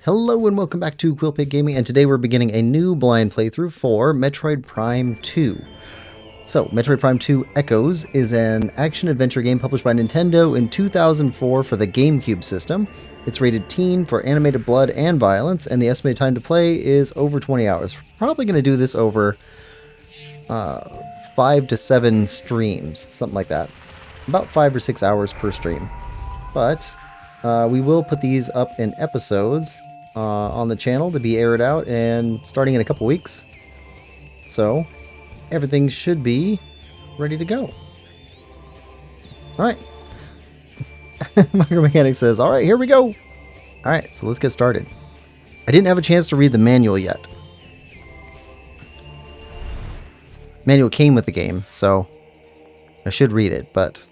Hello and welcome back to Quillpig Gaming, and today we're beginning a new blind playthrough for Metroid Prime 2. So, Metroid Prime 2 Echoes is an action-adventure game published by Nintendo in 2004 for the GameCube system. It's rated teen for animated blood and violence, and the estimated time to play is over 20 hours. Probably going to do this over 5 to 7 streams, something like that. About 5 or 6 hours per stream. But we will put these up in episodes on the channel to be aired out, and starting in a couple weeks. So everything should be ready to go. Alright. Micromechanic says, alright, here we go. Alright, so let's get started. I didn't have a chance to read the manual yet. Manual came with the game, so I should read it, but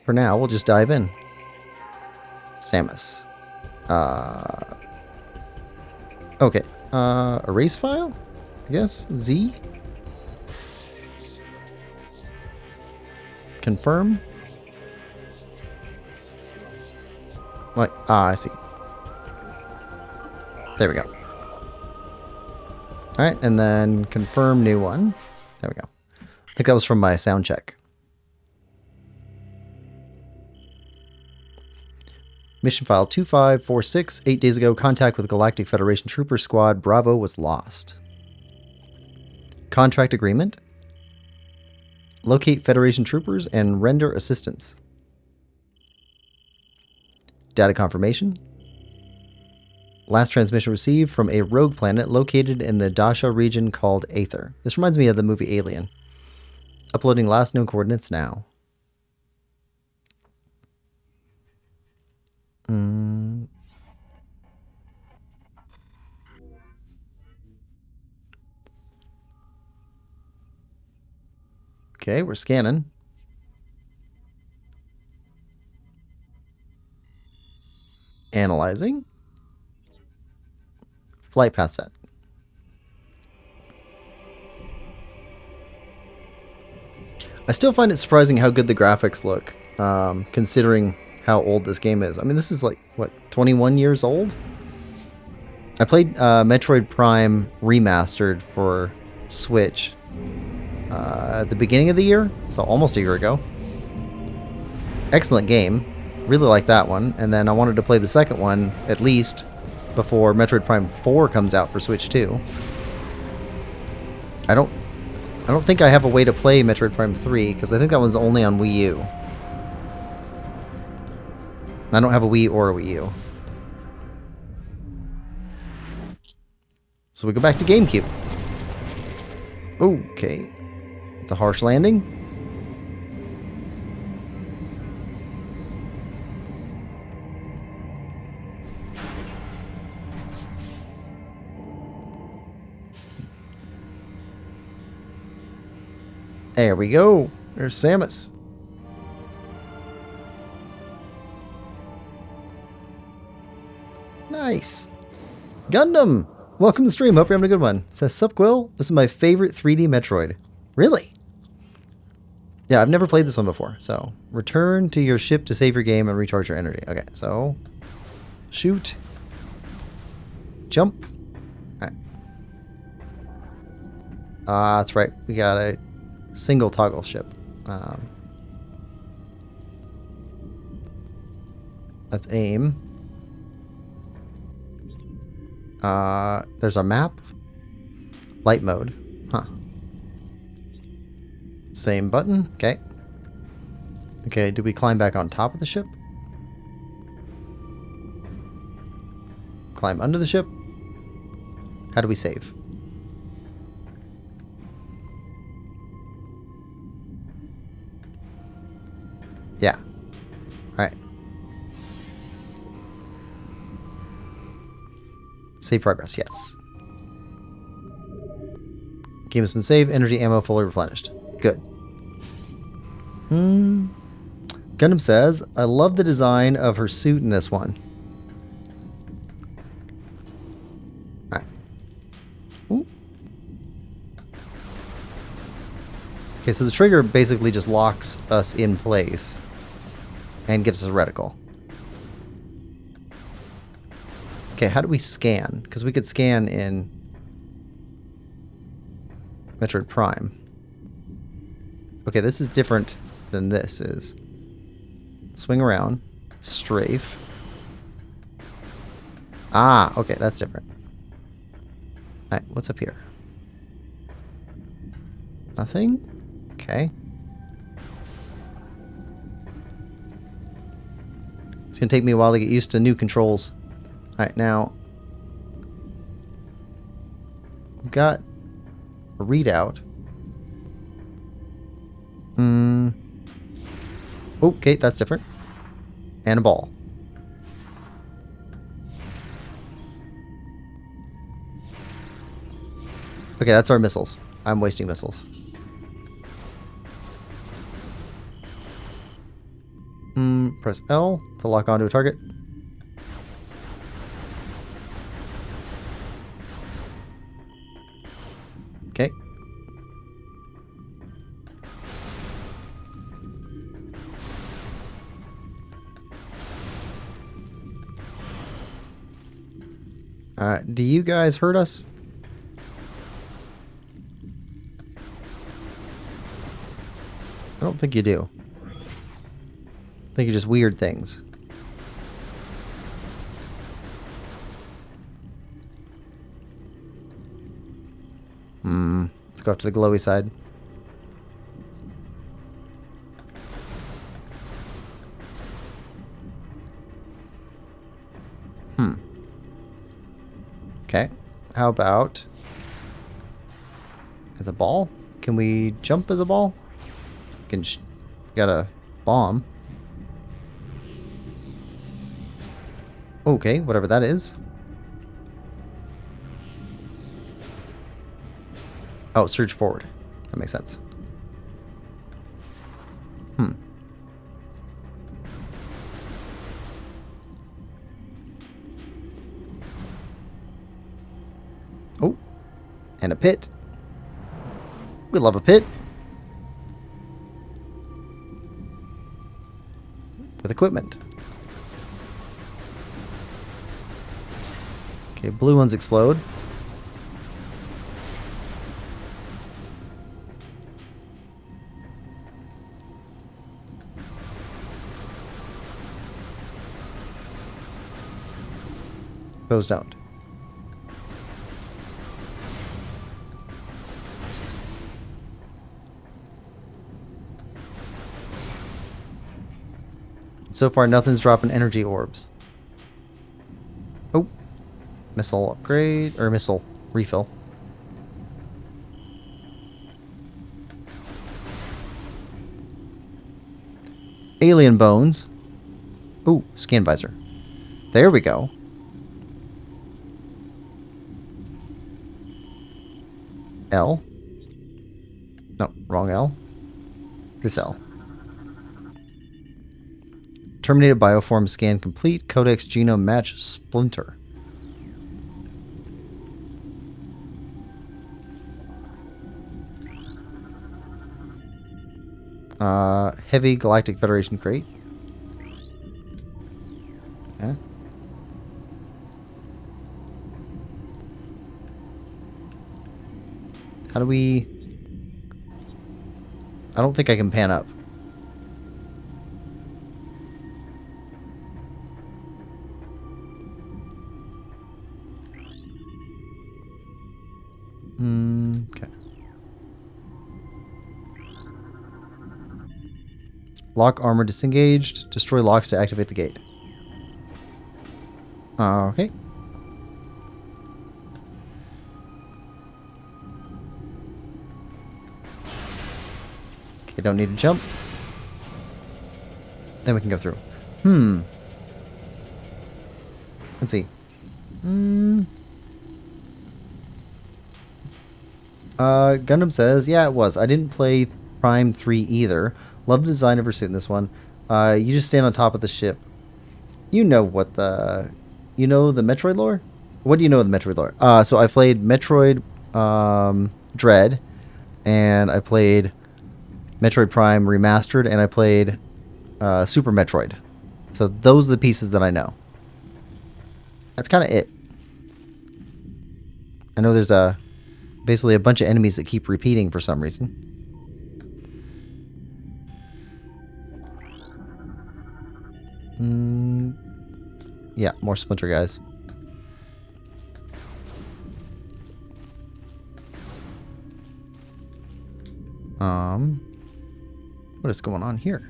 for now we'll just dive in. Samus. Okay. Erase file? I guess? Z? Confirm? What? Ah, I see. There we go. Alright, and then confirm new one. There we go. I think that was from my sound check. Mission file 2546. 8 days ago, contact with Galactic Federation Trooper Squad Bravo was lost. Contract agreement. Locate Federation troopers and render assistance. Data confirmation. Last transmission received from a rogue planet located in the Dasha region called Aether. This reminds me of the movie Alien. Uploading last known coordinates now. Okay, we're scanning. Analyzing. Flight path set. I still find it surprising how good the graphics look, considering how old this game is. I mean, this is like, what, 21 years old? I played Metroid Prime Remastered for Switch at the beginning of the year, so almost a year ago. Excellent game. Really like that one. And then I wanted to play the second one, at least, before Metroid Prime 4 comes out for Switch 2. I don't think I have a way to play Metroid Prime 3, because I think that one's only on Wii U. I don't have a Wii or a Wii U. So we go back to GameCube. Okay. It's a harsh landing. There we go. There's Samus. Nice. Gundam! Welcome to the stream. Hope you're having a good one. It says, sup, Quill? This is my favorite 3D Metroid. Really? Yeah, I've never played this one before. So, return to your ship to save your game and recharge your energy. Okay, so, shoot. Jump. Alright. That's right. We got a single toggle ship. Let's aim. There's a map. Light mode. Huh. Same button. Okay. Okay, do we climb back on top of the ship? Climb under the ship? How do we save? Yeah. Alright. Save progress, yes. Game has been saved. Energy ammo fully replenished. Good. Gundam says, I love the design of her suit in this one. Alright. Ooh. Okay, so the trigger basically just locks us in place and gives us a reticle. Okay, how do we scan? Because we could scan in Metroid Prime. Okay, this is different than this is. Swing around. Strafe. Ah, okay, that's different. Alright, what's up here? Nothing? Okay. It's gonna take me a while to get used to new controls. Alright, now we've got a readout. Okay, that's different. And a ball. Okay, that's our missiles. I'm wasting missiles. Press L to lock onto a target. Okay. Alright, do you guys hurt us? I don't think you do. I think you're just weird things. Let's go up to the glowy side. Okay. How about as a ball? Can we jump as a ball? Can got a bomb. Okay, whatever that is. Oh, surge forward. That makes sense. Oh, and a pit. We love a pit. With equipment. Okay, blue ones explode. Those don't. So far, nothing's dropping energy orbs. Oh. Missile upgrade, or missile refill. Alien bones. Ooh, scan visor. There we go. L. No, wrong L. This L. Terminated bioform scan complete. Codex genome match splinter. Heavy Galactic Federation crate. Okay. How do we... I don't think I can pan up. Okay. Lock armor disengaged. Destroy locks to activate the gate. Okay. Okay, don't need to jump. Then we can go through. Let's see. Gundam says, yeah, it was. I didn't play Prime 3 either. Love the design of her suit in this one. You just stand on top of the ship. You know what the... You know the Metroid lore? What do you know of the Metroid lore? So I played Metroid Dread, and I played Metroid Prime Remastered, and I played Super Metroid. So those are the pieces that I know. That's kind of it. I know there's basically a bunch of enemies that keep repeating for some reason. Yeah, more splinter guys. What is going on here?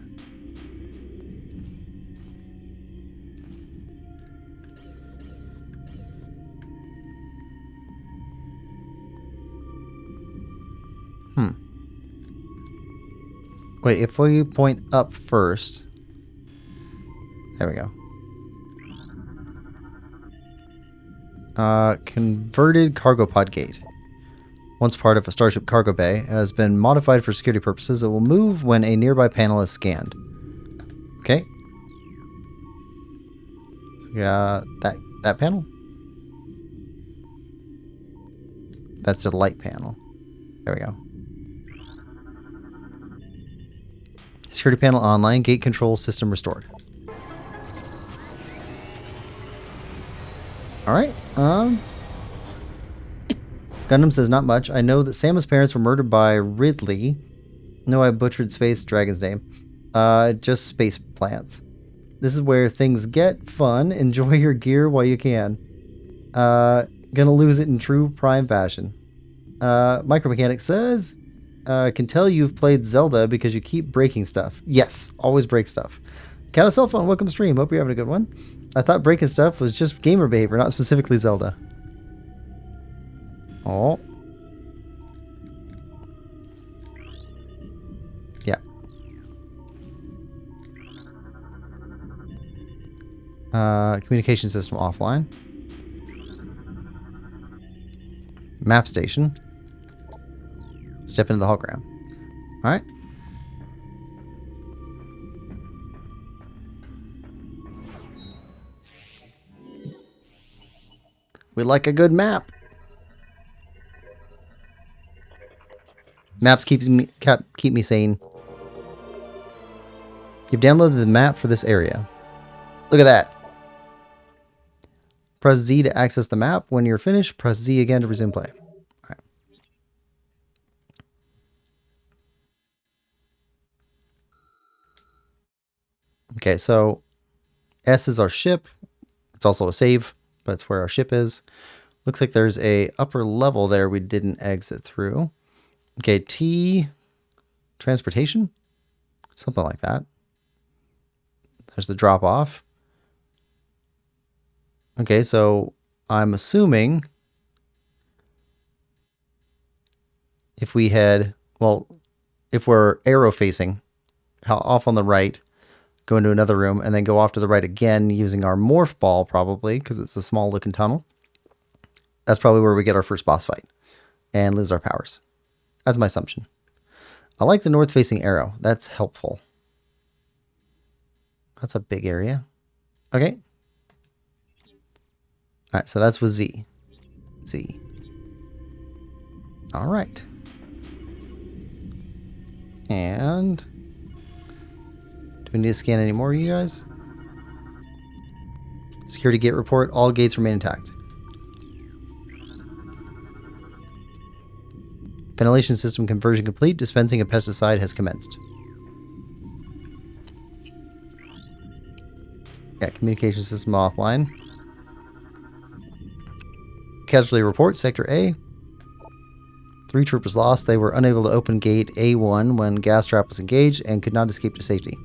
Wait, if we point up first... There we go. Converted cargo pod gate. Once part of a starship cargo bay, has been modified for security purposes. It will move when a nearby panel is scanned. Okay. So we got that panel. That's the light panel. There we go. Security panel online. Gate control system restored. Alright. Gundam says not much. I know that Samus' parents were murdered by Ridley. No, I butchered Space Dragon's name. Just space plants. This is where things get fun. Enjoy your gear while you can. Gonna lose it in true Prime fashion. Micromechanic says, can tell you've played Zelda because you keep breaking stuff. Yes, always break stuff. Cat of Cell Phone, welcome to stream. Hope you're having a good one. I thought breaking stuff was just gamer behavior, not specifically Zelda. Oh. Yeah. Communication system offline. Map station. Step into the hologram. Alright. We like a good map. Maps keep me sane. You've downloaded the map for this area. Look at that. Press Z to access the map. When you're finished, press Z again to resume play. All right. Okay, so S is our ship. It's also a save, but it's where our ship is. Looks like there's a upper level there we didn't exit through. Okay, T, transportation? Something like that. There's the drop off. Okay, so I'm assuming if we head, well, if we're arrow facing, off on the right, go into another room, and then go off to the right again using our morph ball probably, because it's a small looking tunnel. That's probably where we get our first boss fight and lose our powers. That's my assumption. I like the north-facing arrow. That's helpful. That's a big area. Okay. All right, so that's with Z. Z. All right. And do we need to scan any more, you guys? Security gate report. All gates remain intact. Ventilation system conversion complete. Dispensing of pesticide has commenced. Yeah, communication system offline. Casualty report, Sector A. 3 troopers lost. They were unable to open gate A1 when gas trap was engaged and could not escape to safety.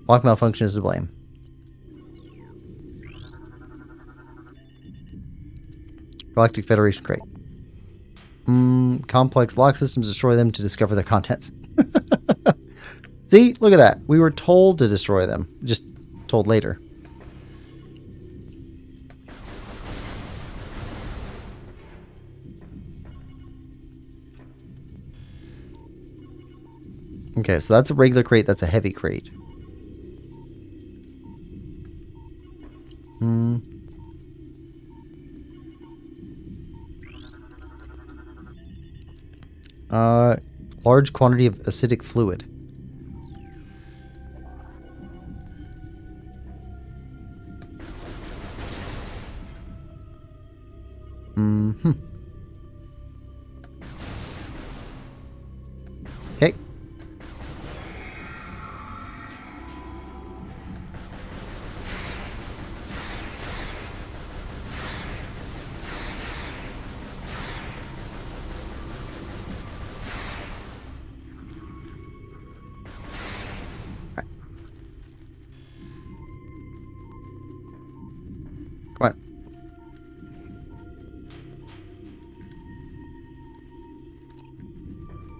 Lock malfunction is to blame. Galactic Federation crate. Complex lock systems, destroy them to discover their contents. See, look at that. We were told to destroy them. Just told later. Okay, so that's a regular crate. That's a heavy crate. Large quantity of acidic fluid. Okay. Come on.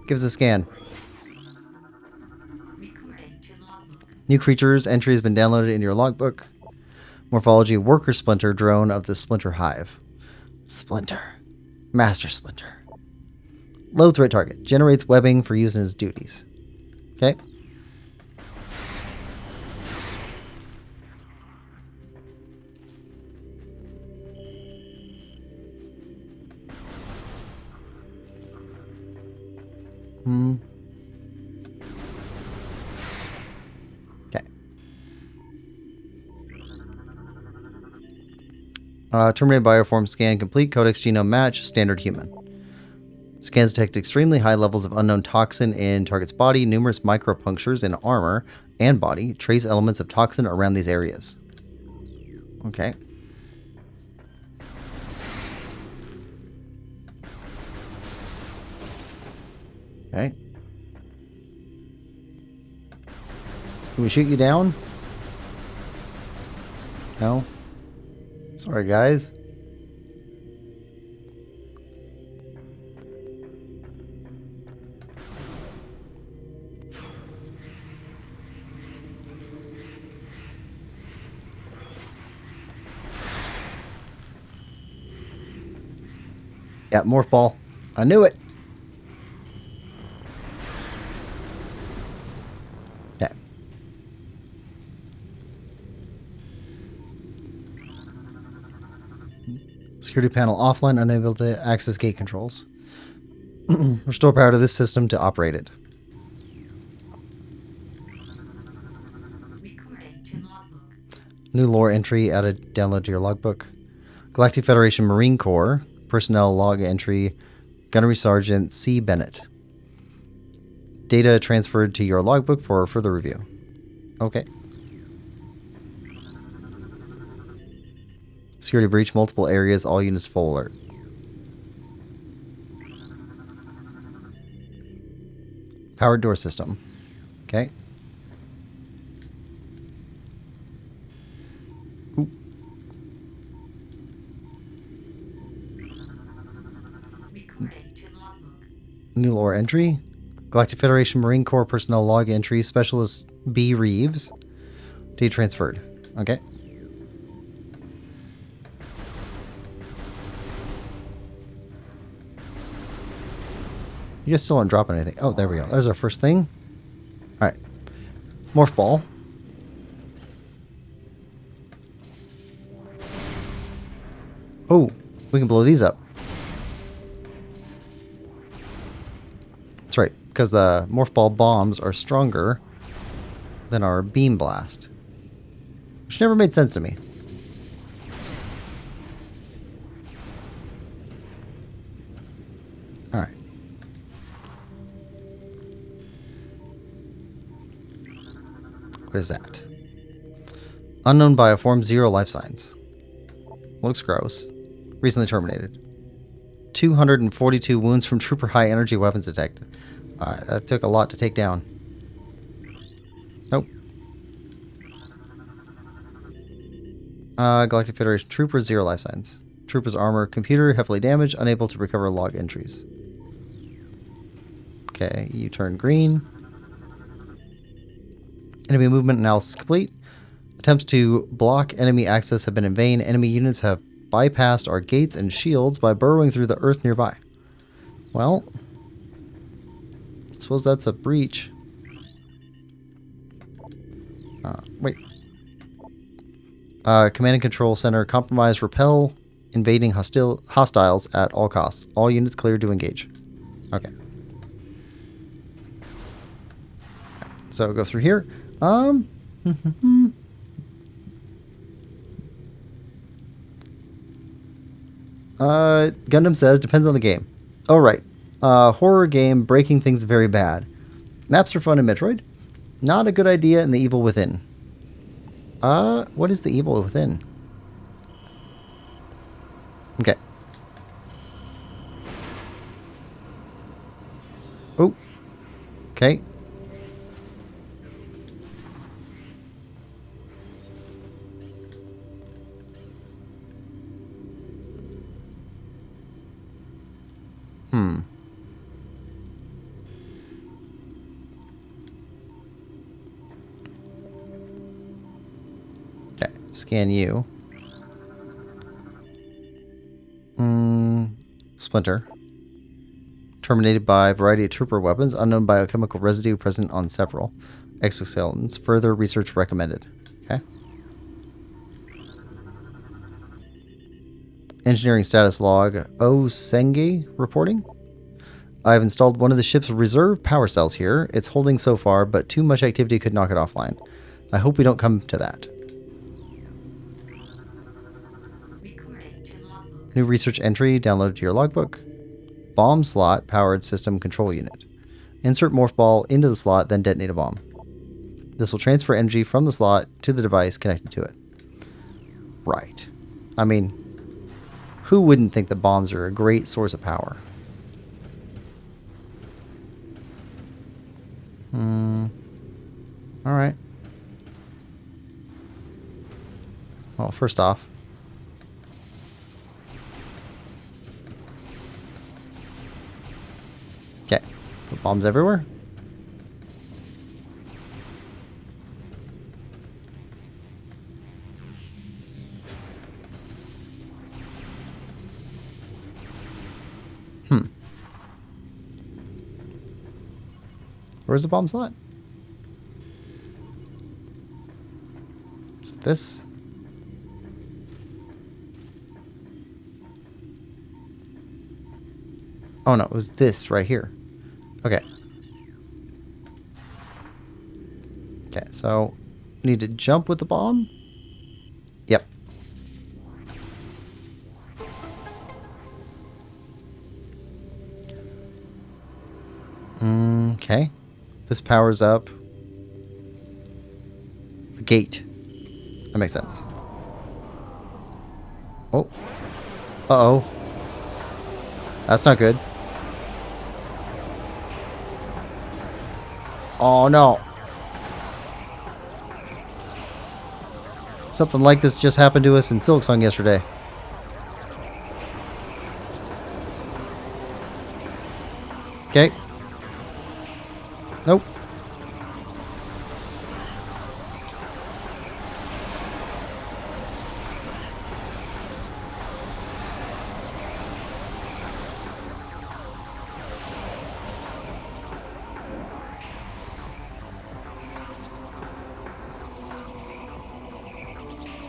Give us a scan. New creatures. Entry has been downloaded in your logbook. Morphology. Worker Splinter. Drone of the Splinter Hive. Splinter. Master Splinter. Low threat target. Generates webbing for use in his duties. Okay. Okay. Terminated bioform scan complete. Codex genome match. Standard human. Scans detect extremely high levels of unknown toxin in target's body. Numerous micropunctures in armor and body. Trace elements of toxin around these areas. Okay. Okay. Can we shoot you down? No? Sorry, guys. Yeah, morph ball. I knew it. Yeah. Security panel offline, unable to access gate controls. Restore power to this system to operate it. New lore entry added. Download to your logbook. Galactic Federation Marine Corps. Personnel log entry. Gunnery Sergeant C. Bennett. Data transferred to your logbook for further review. Okay. Security breach. Multiple areas. All units full alert. Powered door system. Okay. Ooh. New lore entry. Galactic Federation Marine Corps personnel log entry. Specialist B. Reeves. Data transferred. Okay. You guys still aren't dropping anything. Oh, there we go. There's our first thing. Alright. Morph ball. Oh, we can blow these up. That's right, because the morph ball bombs are stronger than our beam blast. Which never made sense to me. Alright. What is that? Unknown bioform, 0 life signs. Looks gross. Recently terminated. 242 wounds from trooper high energy weapons detected. Alright, that took a lot to take down. Nope. Galactic Federation Trooper, 0 life signs. Trooper's armor, computer, heavily damaged, unable to recover log entries. Okay, you turn green. Enemy movement analysis complete. Attempts to block enemy access have been in vain. Enemy units have bypassed our gates and shields by burrowing through the earth nearby. Well, I suppose that's a breach. Wait. Command and control center compromise. Repel invading hostiles at all costs. All units cleared to engage. Okay. So go through here. Gundam says, depends on the game. Oh, right. Horror game, breaking things very bad. Maps are fun in Metroid. Not a good idea in The Evil Within. What is The Evil Within? Okay. Oh. Okay. Okay. Scan you. Splinter. Terminated by a variety of trooper weapons, unknown biochemical residue present on several exoskeletons. Further research recommended. Okay. Engineering status log. Senge reporting. I've installed one of the ship's reserve power cells here. It's holding so far, but too much activity could knock it offline. I hope we don't come to that. New research entry downloaded to your logbook. Bomb slot powered system control unit. Insert morph ball into the slot, then detonate a bomb. This will transfer energy from the slot to the device connected to it. Right. I mean, who wouldn't think that bombs are a great source of power? Alright. Well, first off, okay, put bombs everywhere. Where's the bomb slot? Is it this? Oh no, it was this right here. Okay. Okay, so need to jump with the bomb? Yep. Okay. This powers up the gate. That makes sense. Oh. Uh-oh. That's not good. Oh, no. Something like this just happened to us in Silksong yesterday. Okay. Nope.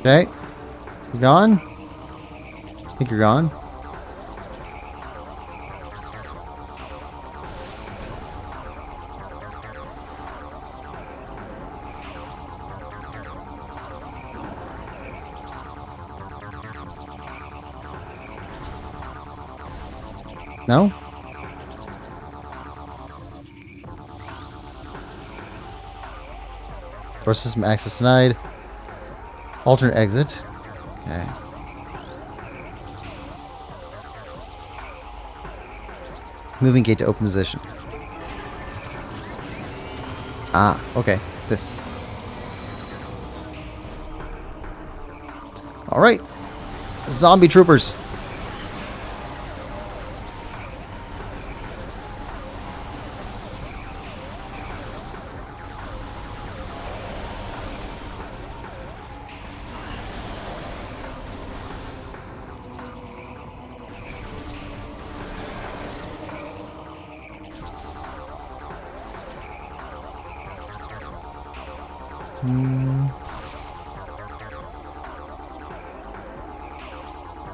Okay. You gone? I think you're gone. No? Door system access denied. Alternate exit. Okay. Moving gate to open position. Ah, okay. This. Alright. Zombie troopers.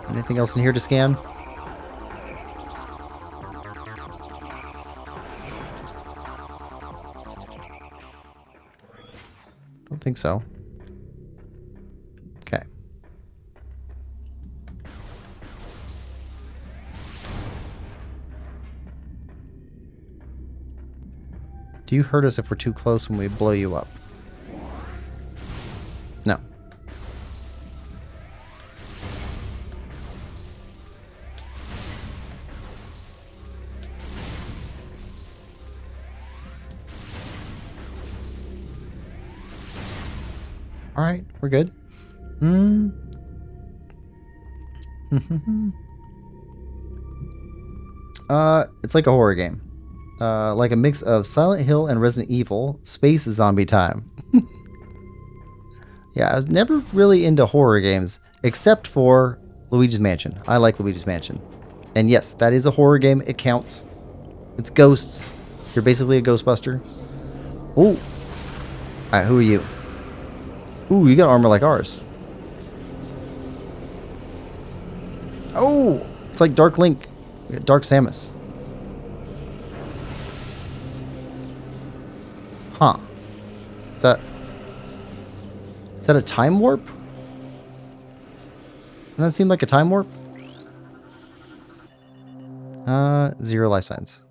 Anything else in here to scan? Don't think so. Okay. Do you hurt us if we're too close when we blow you up? No. Alright, we're good. It's like a horror game. Like a mix of Silent Hill and Resident Evil, space zombie time. Yeah, I was never really into horror games, except for Luigi's Mansion. I like Luigi's Mansion. And yes, that is a horror game. It counts. It's ghosts. You're basically a Ghostbuster. Ooh. Alright, who are you? Ooh, you got armor like ours. Oh! It's like Dark Link. Dark Samus. Huh. Is that a time warp? Doesn't that seem like a time warp? 0 life signs.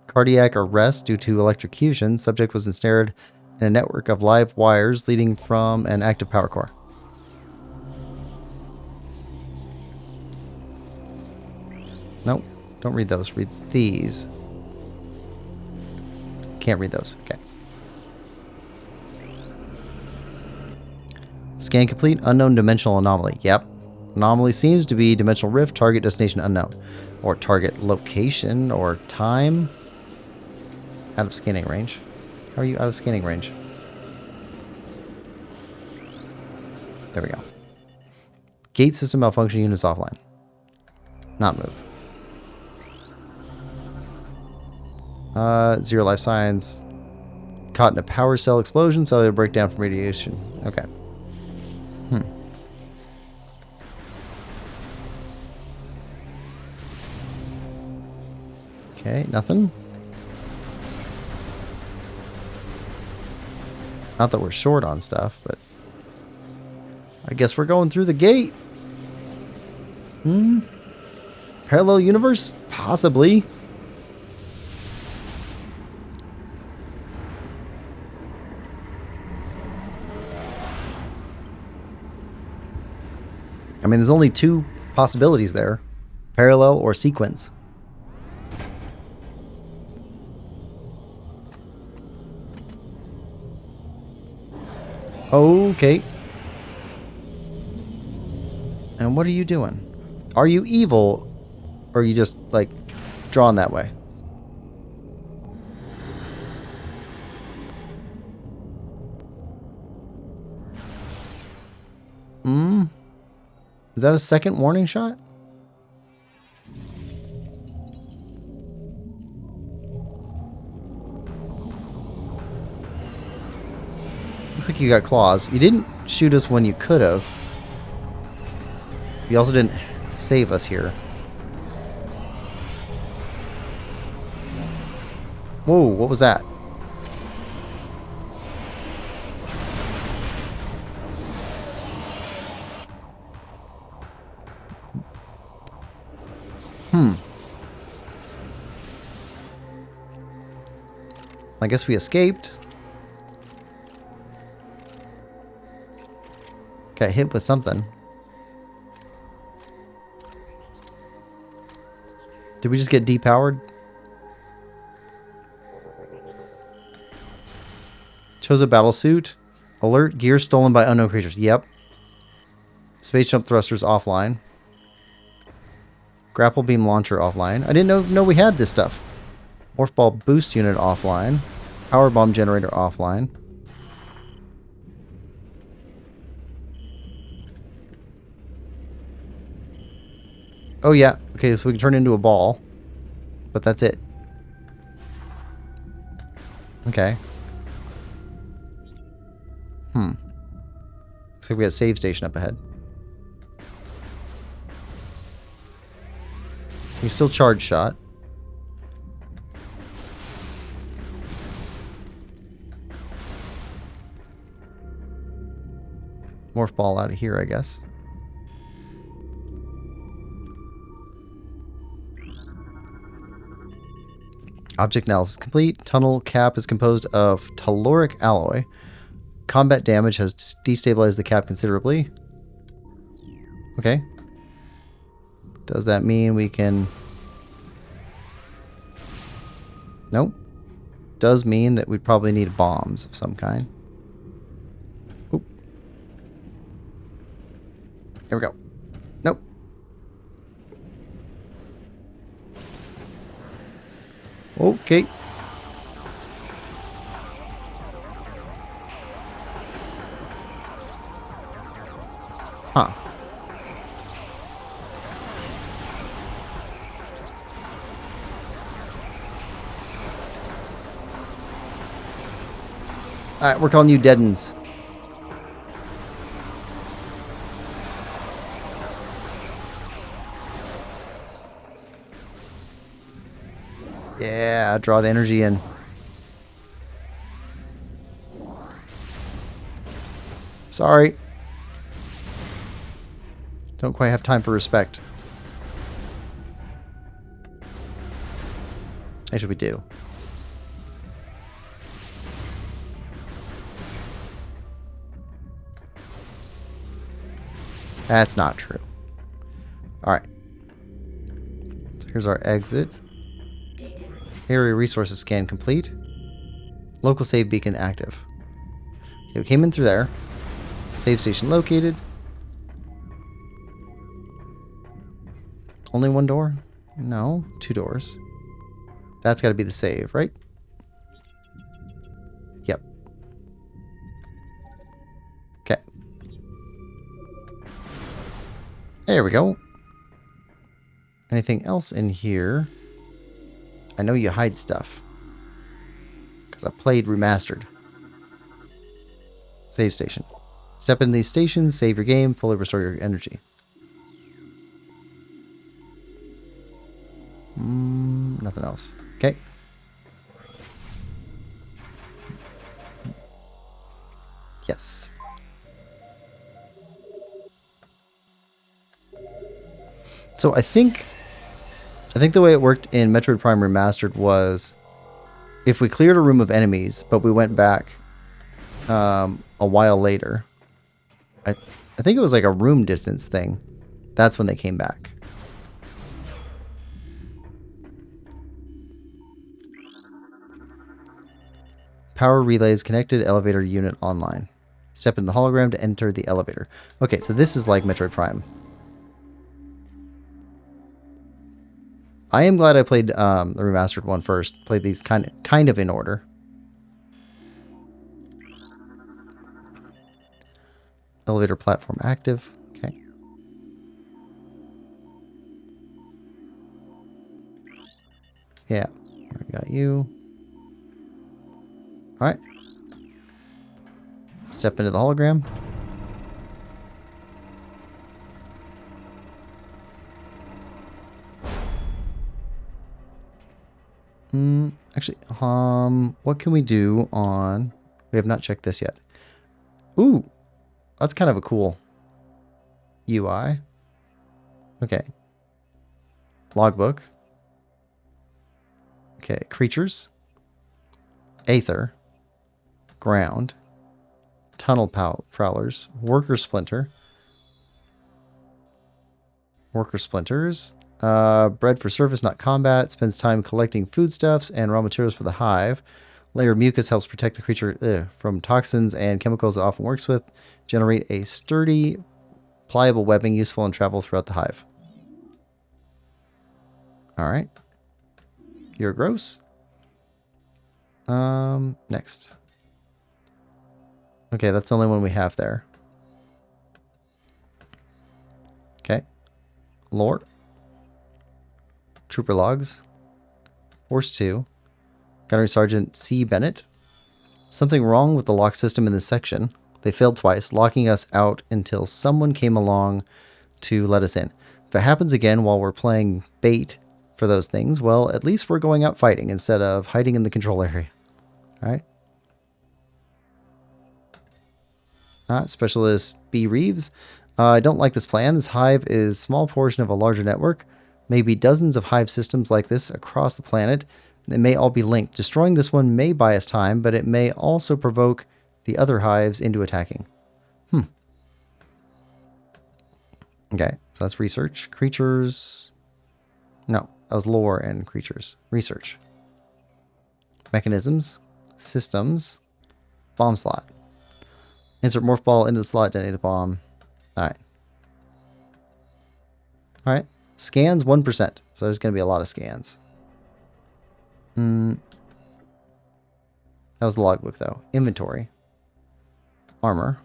Cardiac arrest due to electrocution. Subject was ensnared in a network of live wires leading from an active power core. Nope. Don't read those. Read these. Can't read those. Okay. Scan complete. Unknown dimensional anomaly. Yep. Anomaly seems to be dimensional rift. Target destination unknown. Or target location or time. Out of scanning range. How are you out of scanning range? There we go. Gate system malfunction, units offline. Not move. 0 life signs. Caught in a power cell explosion. Cellular breakdown from radiation. Okay. Okay, nothing. Not that we're short on stuff, but I guess we're going through the gate. Parallel universe? Possibly. I mean, there's only 2 possibilities there. Parallel or sequence. Okay. And what are you doing? Are you evil? Or are you just, like, drawn that way? Is that a second warning shot? Looks like you got claws. You didn't shoot us when you could have. You also didn't save us here. Whoa, what was that? I guess we escaped. Got hit with something. Did we just get depowered? Chose a battle suit. Alert, gear stolen by unknown creatures. Yep. Space jump thrusters offline. Grapple beam launcher offline. I didn't know we had this stuff. Morph ball boost unit offline. Power bomb generator offline. Oh yeah. Okay, so we can turn into a ball. But that's it. Okay. Looks like we got a save station up ahead. We still charge shot. Morph ball out of here, I guess. Object analysis complete. Tunnel cap is composed of telluric alloy. Combat damage has destabilized the cap considerably. Okay. Does that mean we can... Nope. Does mean that we'd probably need bombs of some kind. Oop. Here we go. Nope. Okay. Huh. Alright, we're calling you Deadens. Yeah, draw the energy in. Sorry. Don't quite have time for respect. Actually, we do. That's not true. Alright. So here's our exit. Area resources scan complete. Local save beacon active. Okay, we came in through there. Save station located. Only one door? No, 2 doors. That's got to be the save, right? Yep. Okay. There we go. Anything else in here? I know you hide stuff. Because I played Remastered. Save station. Step into these stations, save your game, fully restore your energy. Nothing else. Okay. Yes. So I think the way it worked in Metroid Prime Remastered was if we cleared a room of enemies, but we went back a while later, I think it was like a room distance thing. That's when they came back. Power relays connected, elevator unit online. Step in the hologram to enter the elevator. Okay, so this is like Metroid Prime. I am glad I played the remastered one first. Played these kind of in order. Elevator platform active. Okay. Yeah, I got you. All right. Step into the hologram. Actually, what can we do on... We have not checked this yet. Ooh, that's kind of a cool UI. Okay. Logbook. Okay, creatures. Aether. Ground. Tunnel prowlers. Worker splinter. Worker splinters. Bred for service, not combat. Spends time collecting foodstuffs and raw materials for the hive. Layer of mucus helps protect the creature from toxins and chemicals it often works with. Generate a sturdy, pliable webbing useful in travel throughout the hive. Alright. You're gross. Next. Okay, that's the only one we have there. Okay. Lore. Trooper logs. Force 2. Gunnery Sergeant C. Bennett. Something wrong with the lock system in this section. They failed twice, locking us out until someone came along to let us in. If it happens again while we're playing bait for those things, well, at least we're going out fighting instead of hiding in the control area. Alright. Specialist B. Reeves. I don't like this plan. This hive is a small portion of a larger network. Maybe dozens of hive systems like this across the planet. They may all be linked. Destroying this one may buy us time, but it may also provoke the other hives into attacking. Okay, so that's research. Creatures. No, that was lore and creatures. Research. Mechanisms. Systems. Bomb slot. Insert morph ball into the slot, detonate the bomb. Alright. Alright. Scans 1%. So there's going to be a lot of scans. That was the logbook, though. Inventory. Armor.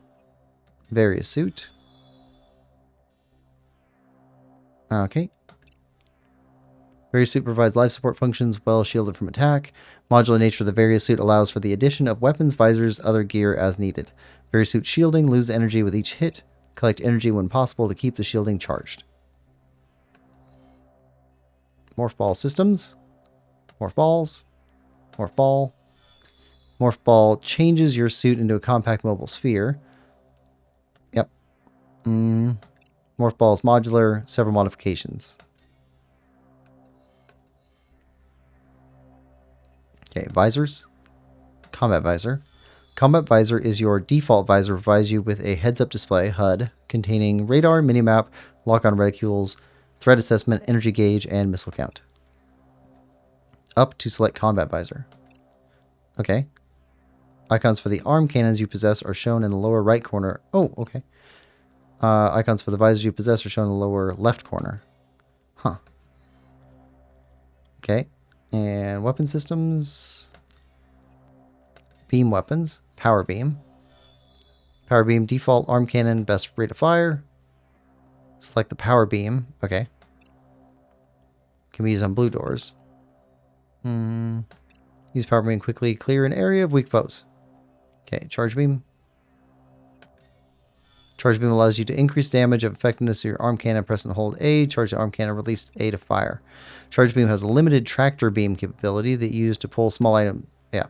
Various suit. Okay. Various suit provides life support functions, well shielded from attack. Modular nature of the various suit allows for the addition of weapons, visors, other gear as needed. Various suit shielding, lose energy with each hit. Collect energy when possible to keep the shielding charged. Morph ball systems. Morph balls. Morph ball. Morph ball changes your suit into a compact mobile sphere. Yep. Morph ball is modular, several modifications. Okay, visors. Combat visor. Combat visor is your default visor, provides you with a heads-up display, HUD, containing radar, minimap, lock-on reticules, threat assessment, energy gauge, and missile count. Up to select combat visor. Okay. Icons for the arm cannons you possess are shown in the lower right corner. Oh, okay. Icons for the visors you possess are shown in the lower left corner. Huh. Okay. And weapon systems. Beam weapons. Power beam. Power beam default arm cannon, best rate of fire. Select the power beam. Okay. Can be used on blue doors. Use power beam quickly. Clear an area of weak foes. Okay, charge beam. Charge beam allows you to increase damage of effectiveness of your arm cannon. Press and hold A. Charge the arm cannon. Release A to fire. Charge beam has a limited tractor beam capability that you use to pull small items. Yeah.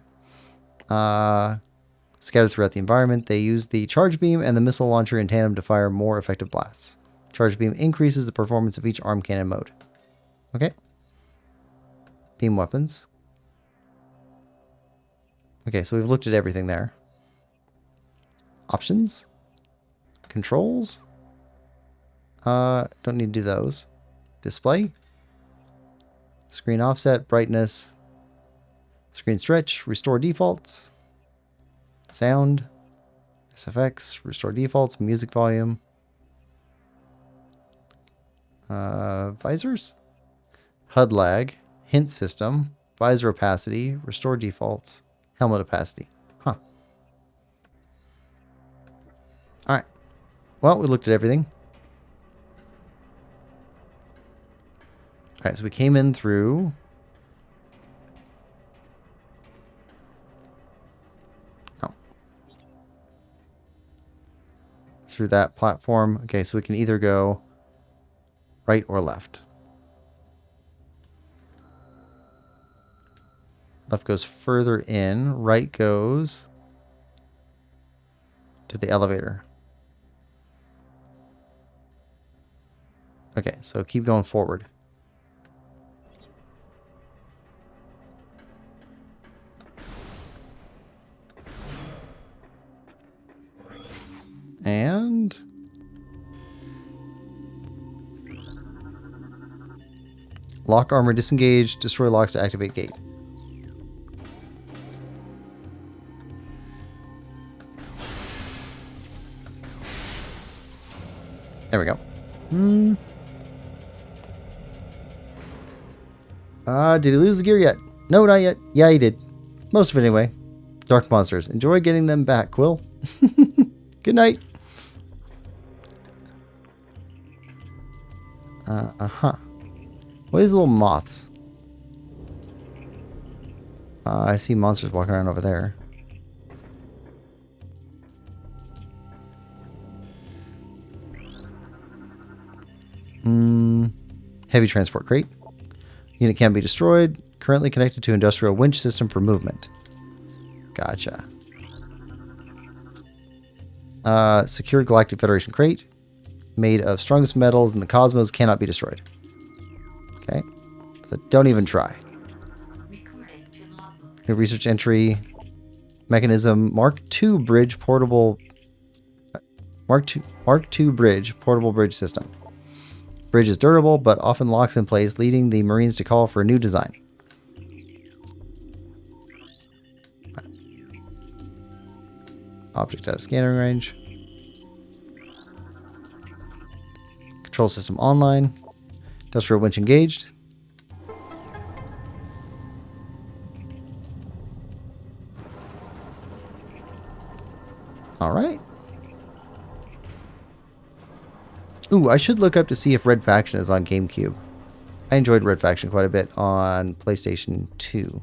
Scattered throughout the environment. They use the charge beam and the missile launcher in tandem to fire more effective blasts. Charge beam increases the performance of each arm cannon mode. Okay. Beam weapons. Okay, so we've looked at everything there. Options. Controls. Don't need to do those. Display. Screen offset, brightness. Screen stretch, restore defaults. Sound. SFX, restore defaults, music volume. Visors. HUD lag, hint system, visor opacity, restore defaults, helmet opacity. Huh. Alright. Well, we looked at everything. Alright, so we came in through... No. Through that platform. Okay, so we can either go right or left. Left goes further in. Right goes to the elevator. Okay, so keep going forward. And... lock armor disengage. Destroy locks to activate gate. There we go. Did he lose the gear yet? No, not yet. Yeah, he did. Most of it anyway. Dark monsters. Enjoy getting them back, Quill. Good night. What are these little moths? I see monsters walking around over there. Heavy transport crate. Unit can be destroyed. Currently connected to industrial winch system for movement. Gotcha. Secure Galactic Federation crate. Made of strongest metals in the cosmos, cannot be destroyed. Okay. So don't even try. New research entry. Mechanism. Mark II bridge portable. Mark II bridge portable bridge system. Bridge is durable, but often locks in place, leading the Marines to call for a new design. Object out of scanning range. Control system online. Industrial winch engaged. All right. Ooh, I should look up to see if Red Faction is on GameCube. I enjoyed Red Faction quite a bit on PlayStation 2.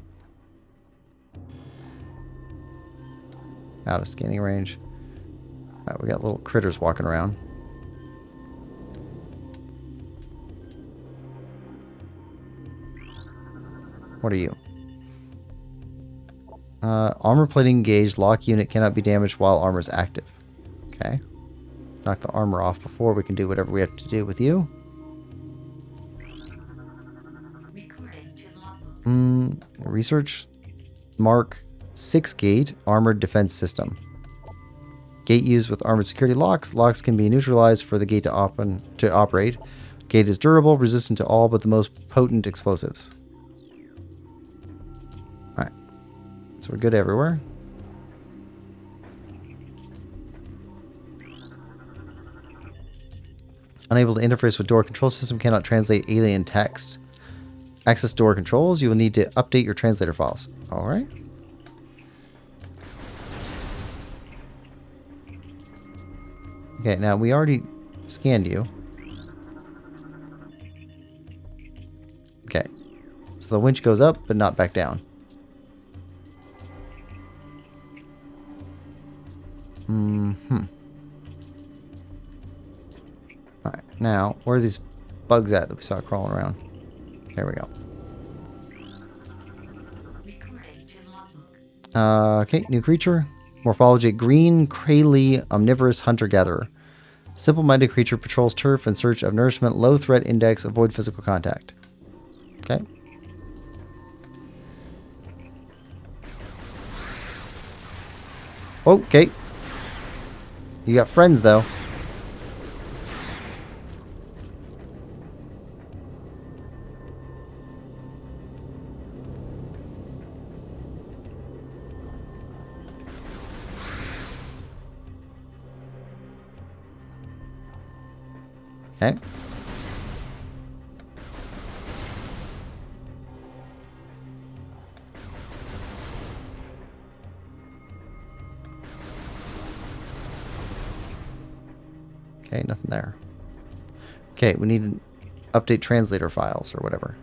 Out of scanning range. Alright, we got little critters walking around. What are you? Armor plating engaged. Lock unit cannot be damaged while armor is active. Okay. Knock the armor off before we can do whatever we have to do with you. Research. Mark 6 gate armored defense system. Gate used with armored security locks. Locks can be neutralized for the gate to operate. Gate is durable, resistant to all but the most potent explosives. Alright. So we're good everywhere. Unable to interface with door control system, cannot translate alien text. Access door controls, you will need to update your translator files. Alright. Okay, now we already scanned you. Okay. So the winch goes up, but not back down. Alright, now, where are these bugs at that we saw crawling around? There we go. Okay, new creature. Morphology, green, craly, omnivorous hunter-gatherer. Simple-minded creature, patrols turf in search of nourishment, low threat index, avoid physical contact. Okay. Okay. You got friends, though. Okay. Okay, nothing there. Okay, we need to update translator files or whatever.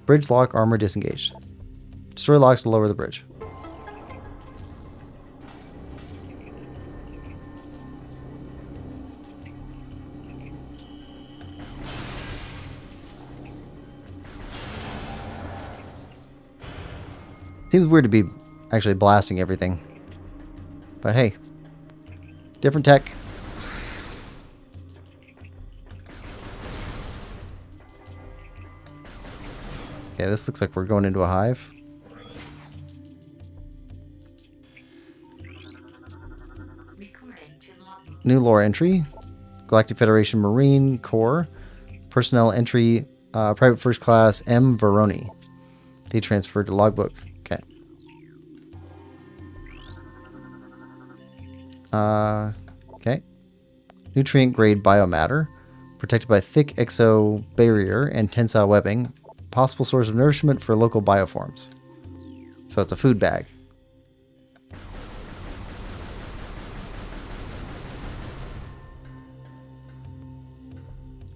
Bridge lock, armor disengaged. Destroy locks to lower the bridge. Seems weird to be actually blasting everything. But hey, different tech. Okay, this looks like we're going into a hive. New lore entry. Galactic Federation Marine Corps. Personnel entry. Private First Class M. Veroni. Date transferred to logbook. Okay. Okay. Nutrient grade biomatter. Protected by thick exo barrier and tensile webbing. Possible source of nourishment for local bioforms. So it's a food bag.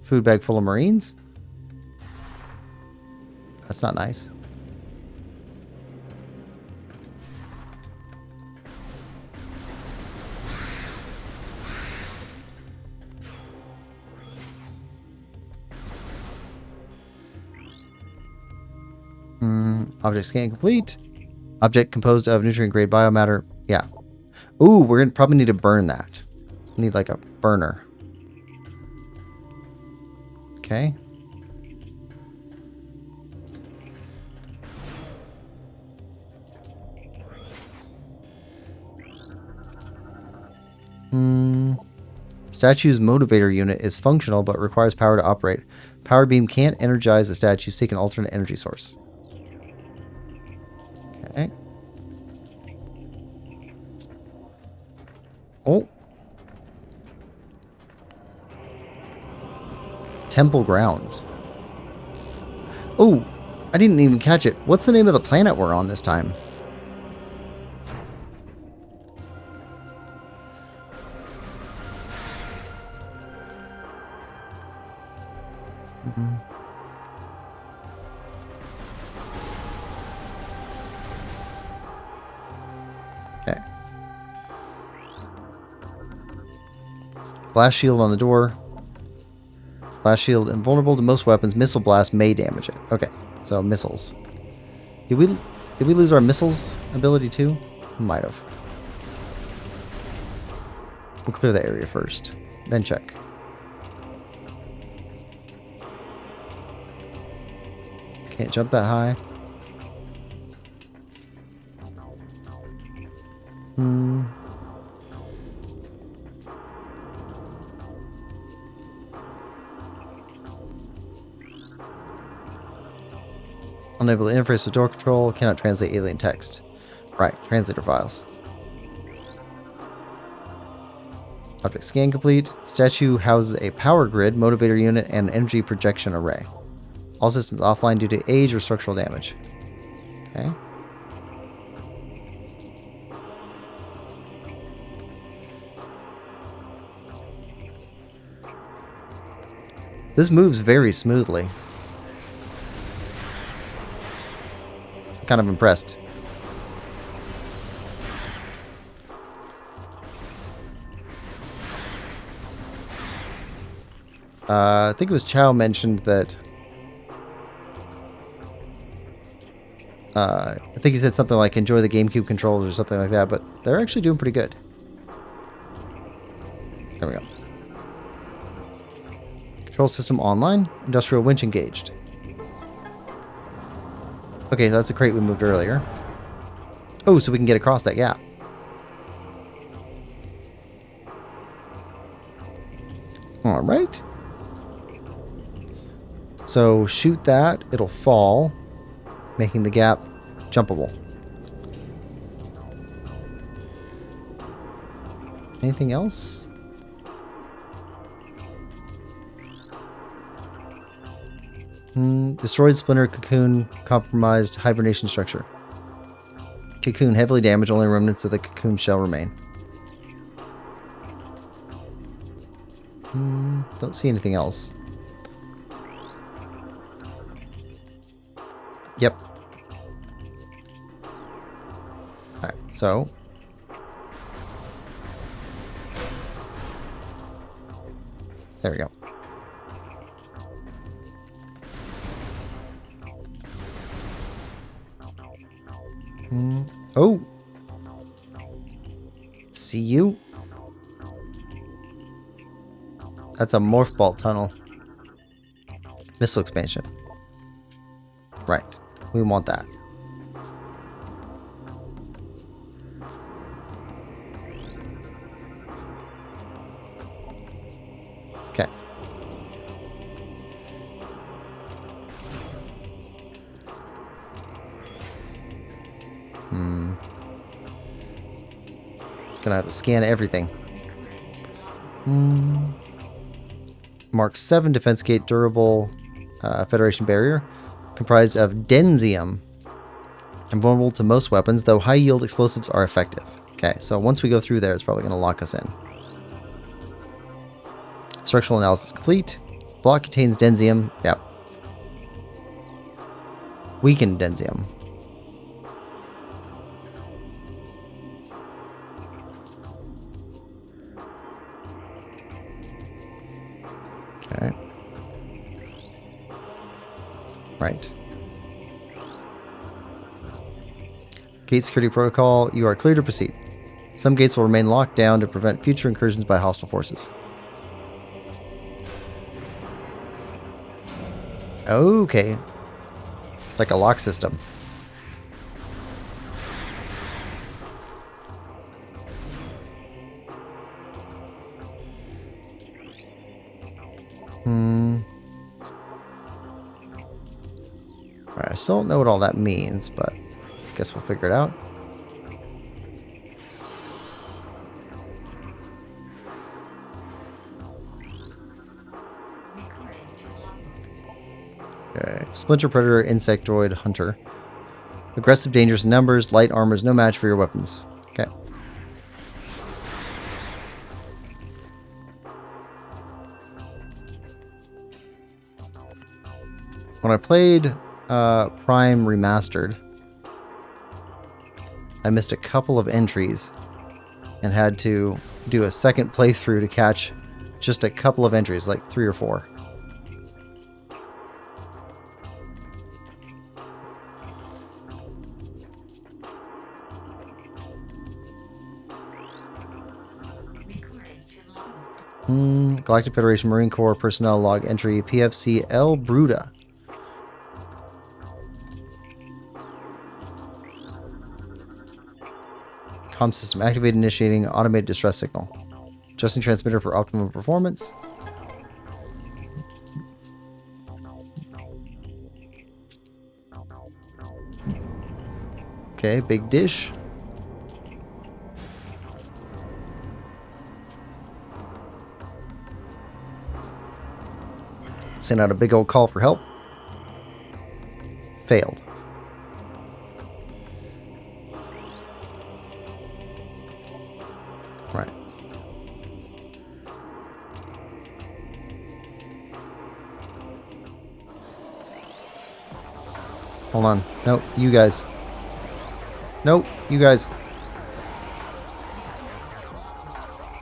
Food bag full of Marines? That's not nice. Object scan complete. Object composed of nutrient-grade biomatter. Yeah. Ooh, we're going to probably need to burn that. We need like a burner. Okay. Statue's motivator unit is functional but requires power to operate. Power beam can't energize the statue. Seek an alternate energy source. Okay. Oh. Temple grounds. Oh, I didn't even catch it. What's the name of the planet we're on this time? Okay. Blast shield on the door. Blast shield invulnerable to most weapons. Missile blast may damage it. Okay, so missiles. Did we lose our missiles ability too? We might have. We'll clear the area first, then check. Can't jump that high. Unable to interface with door control. Cannot translate alien text. Right, translator files. Object scan complete. Statue houses a power grid, motivator unit, and energy projection array. All systems offline due to age or structural damage. Okay. This moves very smoothly. I'm kind of impressed. I think it was Chow mentioned that. I think he said something like enjoy the GameCube controls or something like that, but they're actually doing pretty good. There we go. Control system online. Industrial winch engaged. Okay, that's a crate we moved earlier. Oh, so we can get across that gap. Alright. So shoot that, it'll fall, making the gap jumpable. Anything else? Destroyed splinter cocoon, compromised hibernation structure. Cocoon heavily damaged, only remnants of the cocoon shell remain. Don't see anything else. Yep. Alright, so. There we go. Oh! See you? That's a morph ball tunnel. Missile expansion. Right. We want that. Okay. It's gonna have to scan everything. Mark 7 defense gate durable Federation barrier. Comprised of denzium. Invulnerable to most weapons, though high yield explosives are effective. Okay, so once we go through there, it's probably going to lock us in. Structural analysis complete. Block contains denzium. Yep. Weakened denzium. Okay. Right. Gate security protocol. You are clear to proceed. Some gates will remain locked down to prevent future incursions by hostile forces. Okay. Like a lock system. Alright, I still don't know what all that means, but I guess we'll figure it out. Okay. Splinter Predator, Insectoid, Hunter. Aggressive, dangerous in numbers, light armor is no match for your weapons. Okay. When I played Prime Remastered, I missed a couple of entries and had to do a second playthrough to catch just a couple of entries, like 3 or 4. Galactic Federation Marine Corps Personnel Log Entry PFC El Bruda. Comm system activated, initiating automated distress signal. Adjusting transmitter for optimum performance. Okay, big dish. Send out a big old call for help. Failed. Right. Hold on. Nope, you guys. Nope, you guys.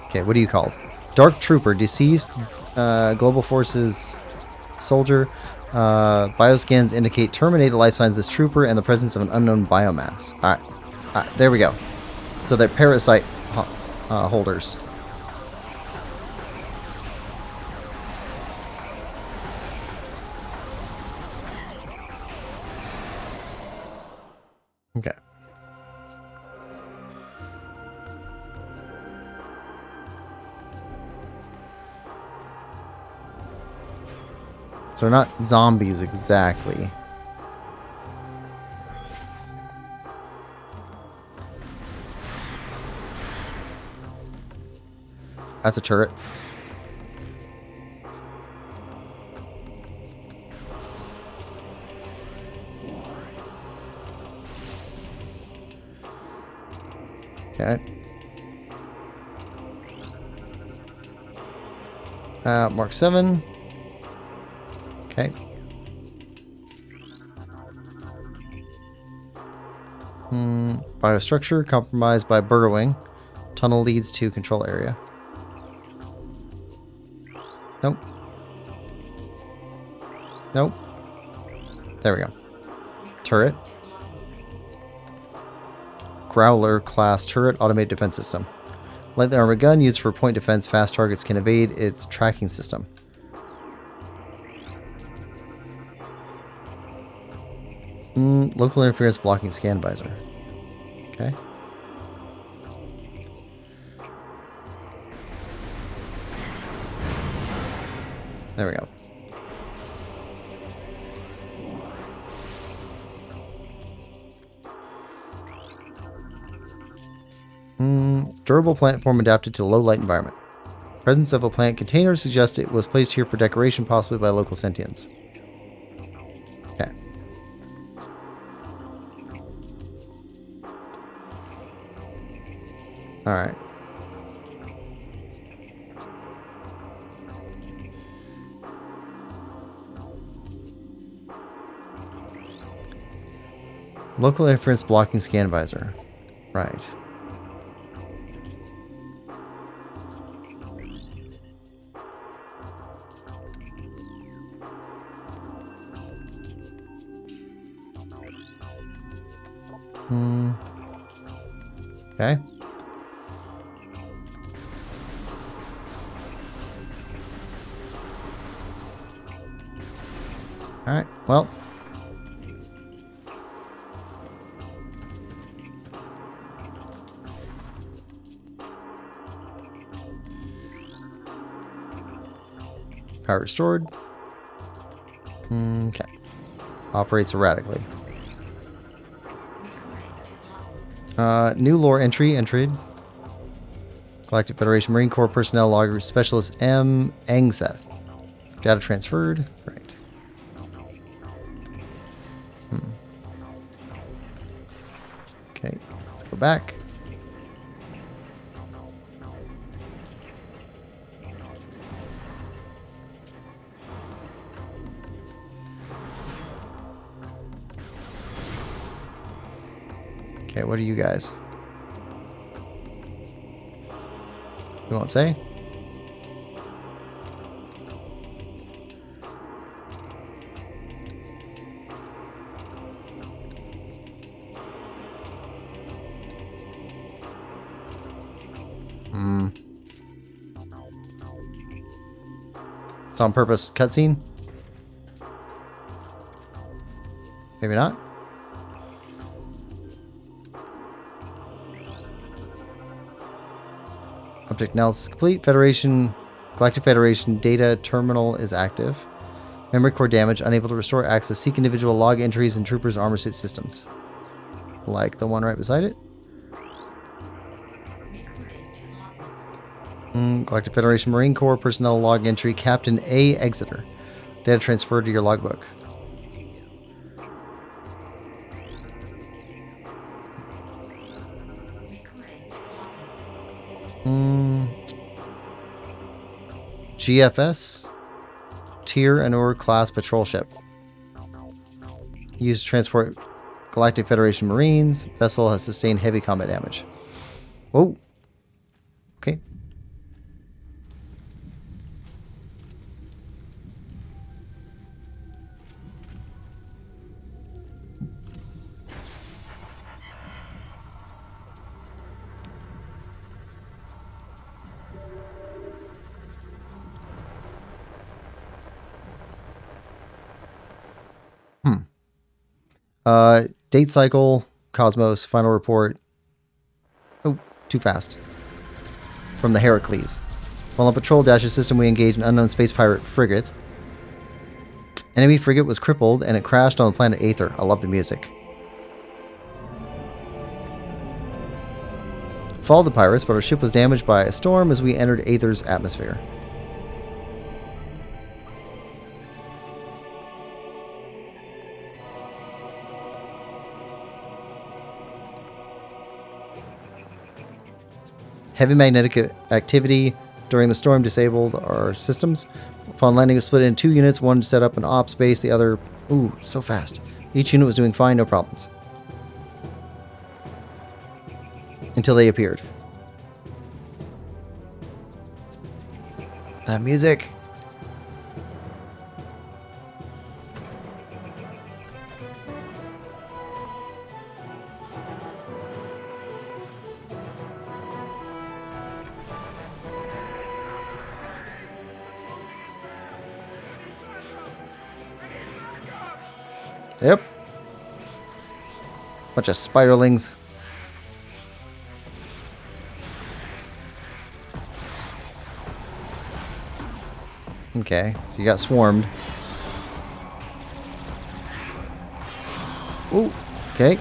Okay, what are you called? Dark Trooper, deceased, Global Forces soldier. Bioscans indicate terminated life signs this trooper and the presence of an unknown biomass. Alright. Alright, there we go. So they're parasite holders. Okay. So they're not zombies exactly. That's a turret. Okay. Mark 7. Okay. Biostructure compromised by burrowing. Tunnel leads to control area. Nope. Nope. There we go. Turret. Growler class turret automated defense system. Lightly armored gun used for point defense. Fast targets can evade its tracking system. Local interference blocking scan visor. Okay. There we go. Durable plant form adapted to low light environment. Presence of a plant container suggests it was placed here for decoration, possibly by local sentients. Okay. Alright. Local interference blocking scan visor. Right. Okay. Alright, well. Power restored. Okay. Operates erratically. New lore entered. Galactic Federation Marine Corps personnel logger specialist M. Angseth. Data transferred. Right. Okay, let's go back. Okay, what are you guys? You won't say? It's on purpose. Cutscene? Maybe not. Object analysis complete. Galactic Federation data terminal is active. Memory core damage. Unable to restore access. Seek individual log entries and troopers' armor suit systems. Like the one right beside it. Galactic Federation Marine Corps personnel log entry. Captain A. Exeter. Data transferred to your logbook. GFS. Tier Anur class patrol ship. Used to transport Galactic Federation Marines. Vessel has sustained heavy combat damage. Whoa. Okay. Date cycle, Cosmos, final report. Oh, too fast. From the Heracles. While on patrol dasher system, we engaged an unknown space pirate frigate. Enemy frigate was crippled and it crashed on the planet Aether. I love the music. Followed the pirates, but our ship was damaged by a storm as we entered Aether's atmosphere. Heavy magnetic activity during the storm disabled our systems. Upon landing, it was split into 2 units. One set up an ops base, the other... Ooh, so fast. Each unit was doing fine, no problems. Until they appeared. That music. Yep. Bunch of spiderlings. Okay, so you got swarmed. Ooh, okay.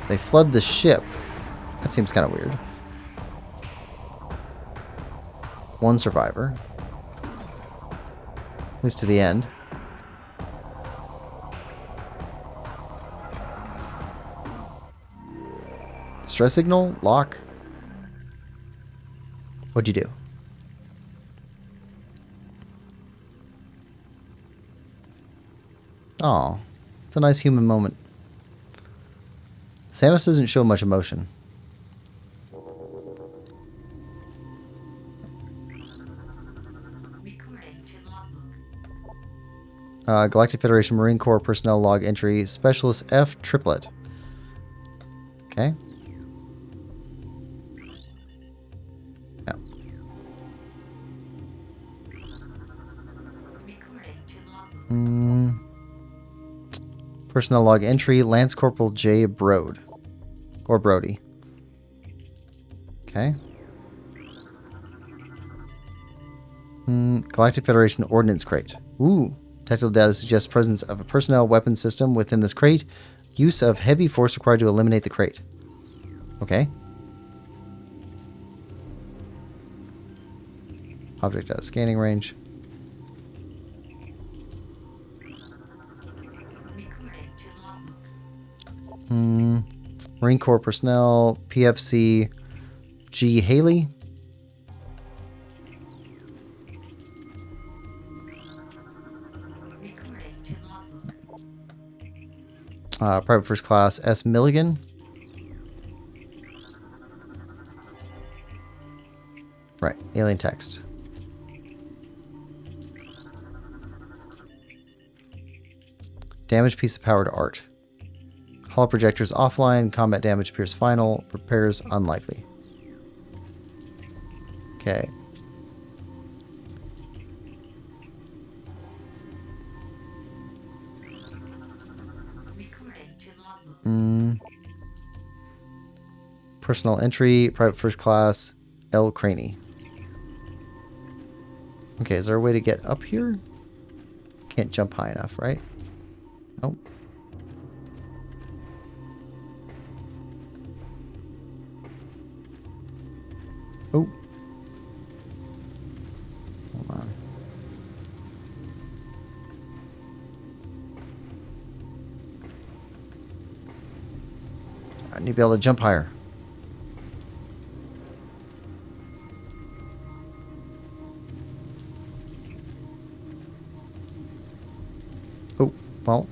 They flood the ship. That seems kind of weird. One survivor. At least to the end. Distress signal? Lock? What'd you do? Aw. It's a nice human moment. Samus doesn't show much emotion. Galactic Federation Marine Corps personnel log entry. Specialist F triplet. Okay. Yeah. Personnel log entry. Lance Corporal J. Brode. Or Brody. Okay. Galactic Federation Ordnance Crate. Ooh. Tactical data suggests presence of a personnel weapon system within this crate. Use of heavy force required to eliminate the crate. Okay. Object out of scanning range. Marine Corps personnel. PFC G. Haley. Private First Class S. Milligan. Right, alien text. Damaged piece of powered art. Hull projectors offline. Combat damage appears final. Repairs unlikely. Okay. Personal entry. Private First Class L. Craney. Okay, is there a way to get up here? Can't jump high enough, right? Nope. Oh. Hold on. I need to be able to jump higher. Oh, well.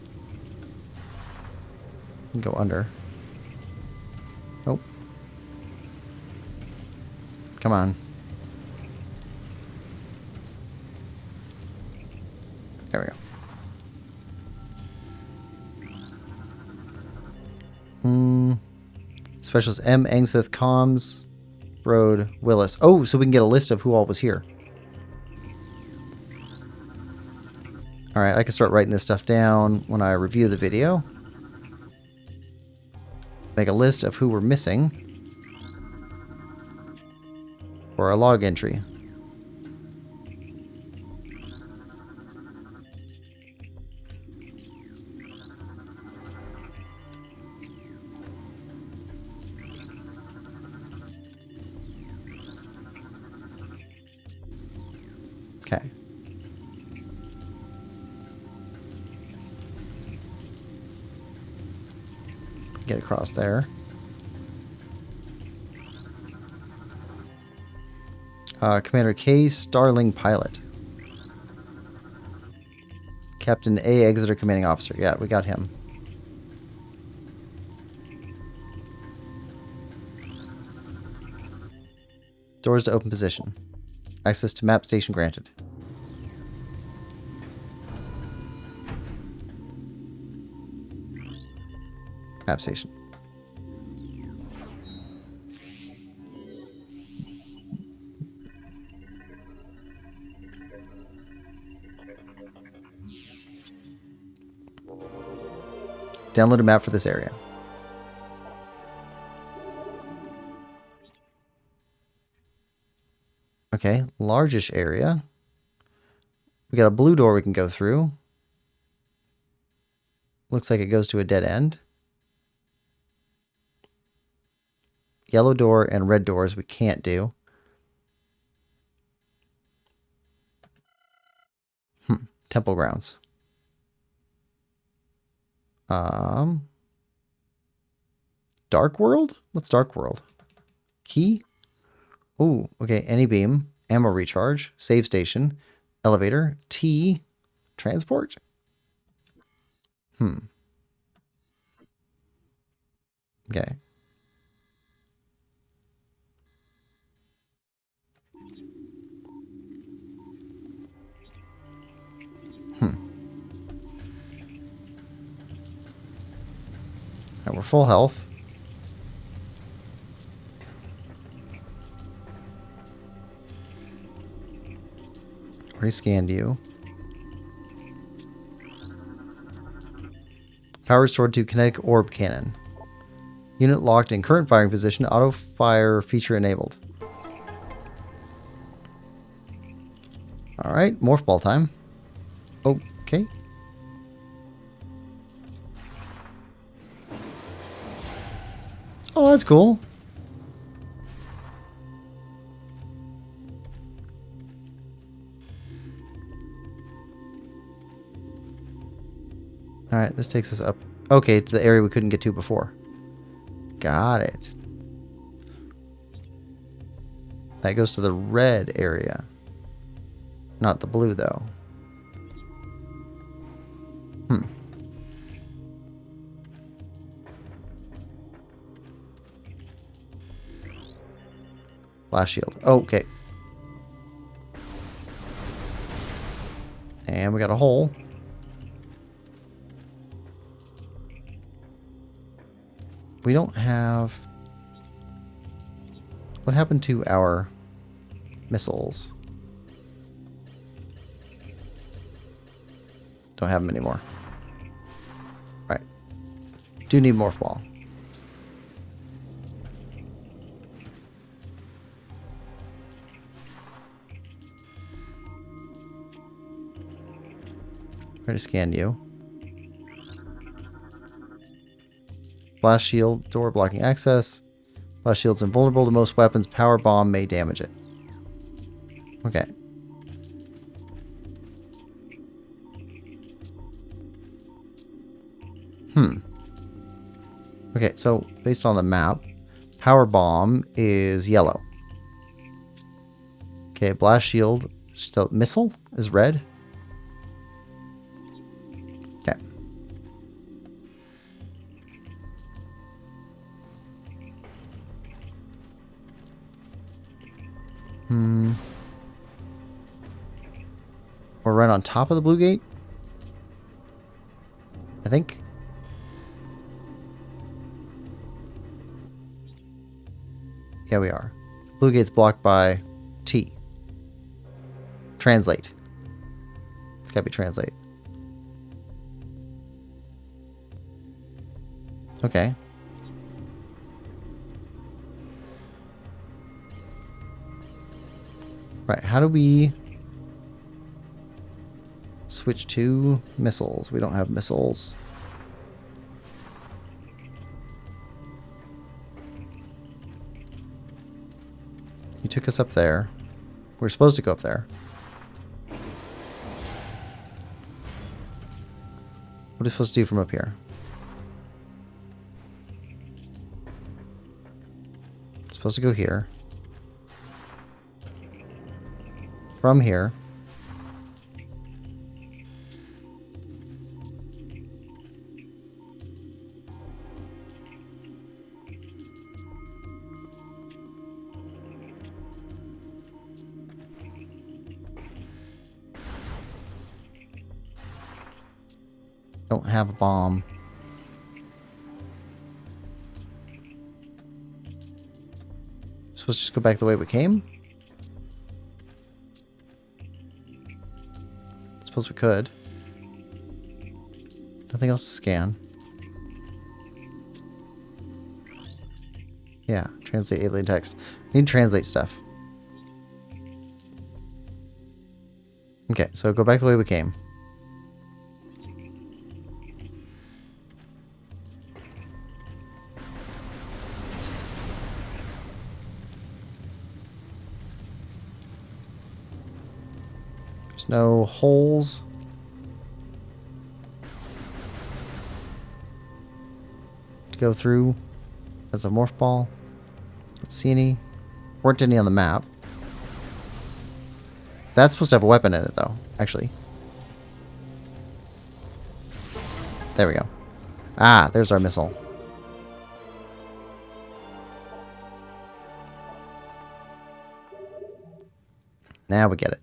You can go under. Nope. Come on. There we go. Specialist M. Angseth Comms. Road Willis. Oh, so we can get a list of who all was here. Alright, I can start writing this stuff down when I review the video. Make a list of who we're missing. For a log entry. Okay. Get across there. Commander K. Starling Pilot. Captain A. Exeter Commanding Officer. Yeah, we got him. Doors to open position. Access to map station granted. Map station. Download a map for this area. Okay, largish area. We got a blue door we can go through. Looks like it goes to a dead end. Yellow door and red doors we can't do. Temple grounds. Dark world? What's dark world? Key? Oh, okay. Any beam. Ammo recharge. Save station. Elevator. T. Transport? Okay. And we're full health. Already scanned you. Power restored to kinetic orb cannon. Unit locked in current firing position. Auto fire feature enabled. Alright, morph ball time. Okay. Oh, that's cool. Alright, this takes us up. Okay, to the area we couldn't get to before. Got it. That goes to the red area. Not the blue, though. Blast shield. Oh, okay. And we got a hole. We don't have... What happened to our missiles? Don't have them anymore. Right. Do need morph ball. Try to scan you. Blast shield, door blocking access. Blast shield's invulnerable to most weapons. Power bomb may damage it. Okay. Okay, so based on the map, power bomb is yellow. Okay, blast shield, still missile is red. Okay. We're right on top of the blue gate, I think. Yeah, we are. Blue gate's blocked by T. Translate. It's gotta be translate. Okay. Right, how do we switch to missiles? We don't have missiles. You took us up there. We're supposed to go up there. What are we supposed to do from up here? We're supposed to go here. From here. Don't have a bomb. Supposed to just go back the way we came? Suppose we could. Nothing else to scan. Yeah, translate alien text. We need to translate stuff. Okay, so go back the way we came. There's no holes. To go through as a morph ball. Don't see any. Weren't any on the map. That's supposed to have a weapon in it, though, actually. There we go. Ah, there's our missile. Now we get it.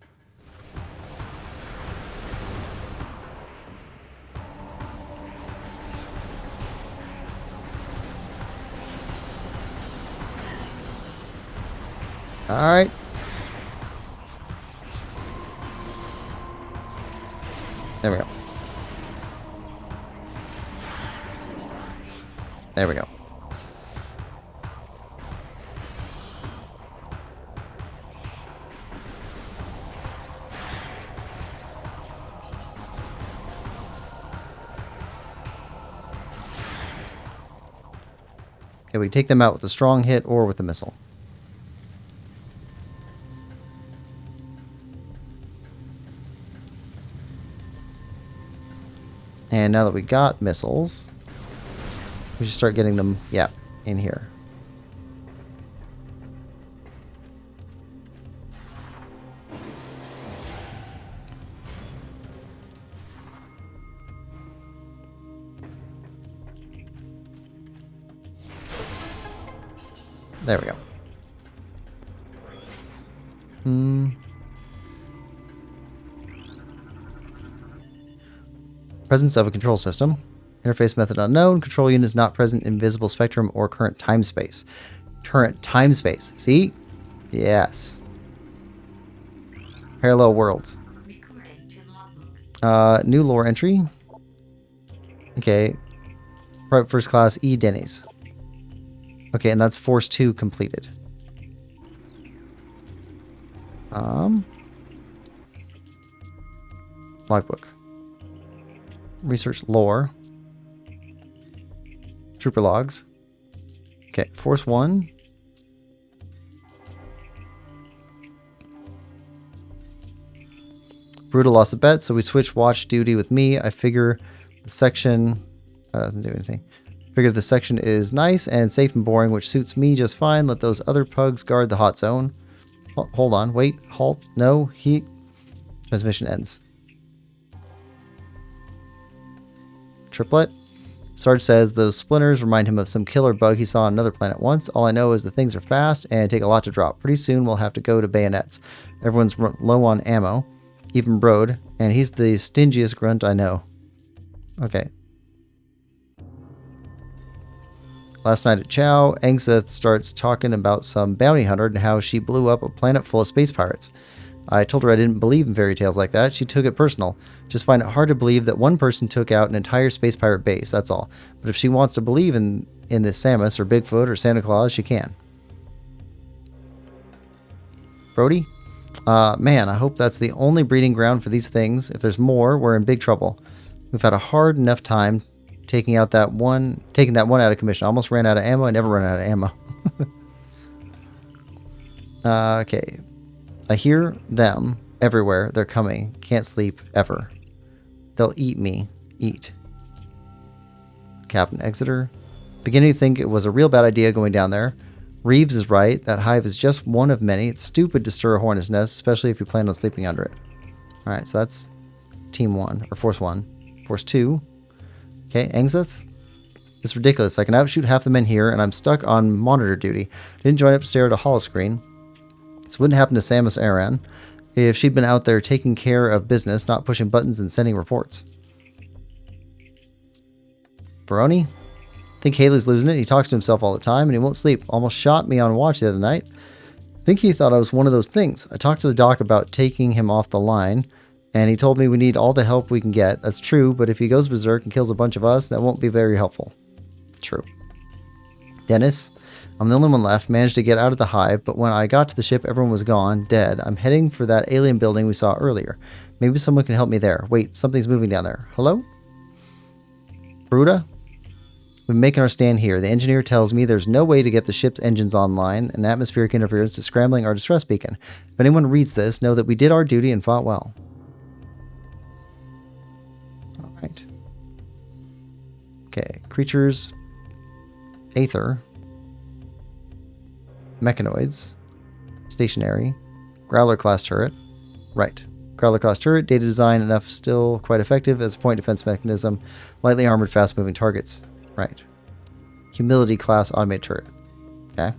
Alright. There we go. There we go. Okay, we take them out with a strong hit or with a missile. And now that we got missiles, we should start getting them, yeah, in here. There we go. Presence of a control system. Interface method unknown. Control unit is not present in visible spectrum or current time space. Current time space. See? Yes. Parallel worlds. New lore entry. Okay. Private first class E. Denny's. Okay, and that's Force 2 completed. Logbook. Research lore. Trooper logs. Okay, Force 1. Brutal lost a bet, so we switched watch duty with me. I figure the section... That doesn't do anything. Figure the section is nice and safe and boring, which suits me just fine. Let those other pugs guard the hot zone. Oh, hold on, wait, halt, no, heat. Transmission ends. Triplet. Sarge says those splinters remind him of some killer bug he saw on another planet once. All I know is the things are fast and take a lot to drop. Pretty soon we'll have to go to bayonets. Everyone's low on ammo, even Brode, and he's the stingiest grunt I know. Okay. Last night at Chow, Angseth starts talking about some bounty hunter and how she blew up a planet full of space pirates. I told her I didn't believe in fairy tales like that. She took it personal. Just find it hard to believe that one person took out an entire space pirate base, that's all. But if she wants to believe in this Samus or Bigfoot or Santa Claus, she can. Brody? Man, I hope that's the only breeding ground for these things. If there's more, we're in big trouble. We've had a hard enough time taking that one out of commission. Almost ran out of ammo. I never run out of ammo. Okay. I hear them everywhere. They're coming. Can't sleep ever. They'll eat me. Eat. Captain Exeter. Beginning to think it was a real bad idea going down there. Reeves is right. That hive is just one of many. It's stupid to stir a hornet's nest, especially if you plan on sleeping under it. Alright, so that's Team 1, or Force 1. Force 2. Okay, Angseth. It's ridiculous. I can outshoot half the men here, and I'm stuck on monitor duty. I didn't join up to stare at a holoscreen. This wouldn't happen to Samus Aran if she'd been out there taking care of business, not pushing buttons and sending reports. Baroni? I think Haley's losing it. He talks to himself all the time, and he won't sleep. Almost shot me on watch the other night. I think he thought I was one of those things. I talked to the doc about taking him off the line, and he told me we need all the help we can get. That's true, but if he goes berserk and kills a bunch of us, that won't be very helpful. True. Dennis? I'm the only one left. Managed to get out of the hive, but when I got to the ship, everyone was gone, dead. I'm heading for that alien building we saw earlier. Maybe someone can help me there. Wait, something's moving down there. Hello? Bruda? We've been making our stand here. The engineer tells me there's no way to get the ship's engines online, and atmospheric interference is scrambling our distress beacon. If anyone reads this, know that we did our duty and fought well. Alright. Okay, creatures. Aether. Mechanoids. Stationary. Growler class turret. Right. Growler class turret. Data design enough, still quite effective as a point defense mechanism. Lightly armored, fast moving targets. Right. Humility class automated turret. Okay.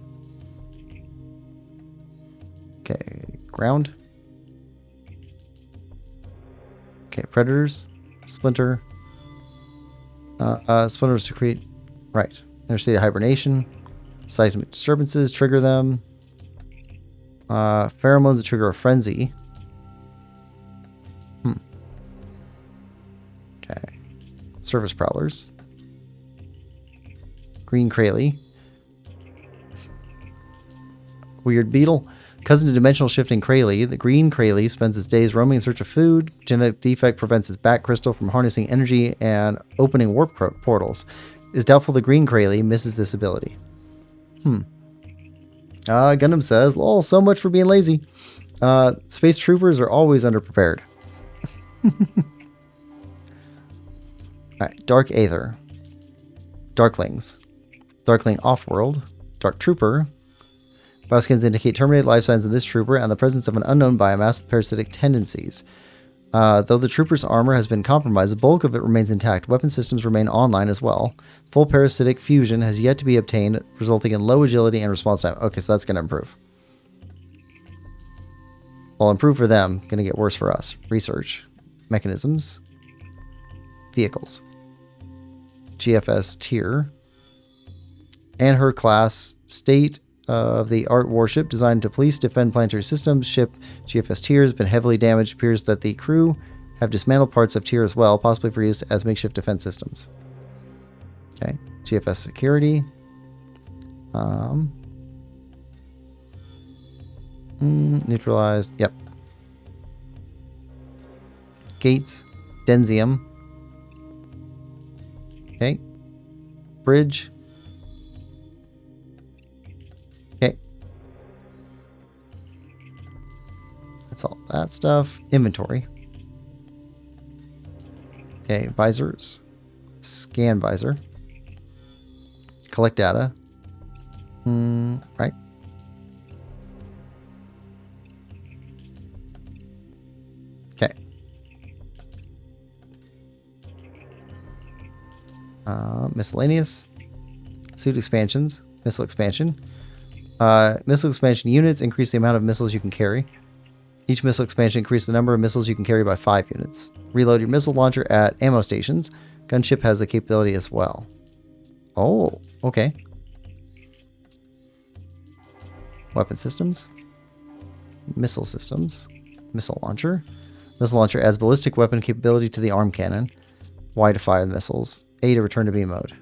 Okay. Ground. Okay. Predators. Splinter. Splinter secrete. Right. Interstate hibernation. Seismic disturbances. Trigger them. Pheromones that trigger a frenzy. Okay. Surface prowlers. Green Kraly. Weird beetle. Cousin to dimensional shifting Kraly, the green Kraly spends its days roaming in search of food. Genetic defect prevents its back crystal from harnessing energy and opening warp portals. It is doubtful the green Kraly misses this ability. Gundam says, lol, so much for being lazy. Space troopers are always underprepared. Alright, Dark Aether. Darklings. Darkling Offworld. Dark Trooper. Bioskins indicate terminated life signs in this trooper and the presence of an unknown biomass with parasitic tendencies. Though the trooper's armor has been compromised, the bulk of it remains intact. Weapon systems remain online as well. Full parasitic fusion has yet to be obtained, resulting in low agility and response time. Okay, so that's going to improve. Well, improve for them. Going to get worse for us. Research. Mechanisms. Vehicles. GFS tier. And her class. State of the art warship designed to police defend planetary systems. Ship GFS tier has been heavily damaged. Appears that the crew have dismantled parts of tier as well, possibly for use as makeshift defense systems. Okay, GFS security. Neutralized. Yep. Gates. Denzium. Okay. Bridge. Okay. That's all that stuff. Inventory. Okay, visors. Scan visor. Collect data. Right. Okay. Miscellaneous. Suit expansions. Missile expansion. Missile expansion units increase the amount of missiles you can carry. Each missile expansion increases the number of missiles you can carry by 5 units. Reload your missile launcher at ammo stations. Gunship has the capability as well. Oh, okay. Weapon systems. Missile systems. Missile launcher. Missile launcher adds ballistic weapon capability to the arm cannon. Y to fire the missiles. A to return to beam mode.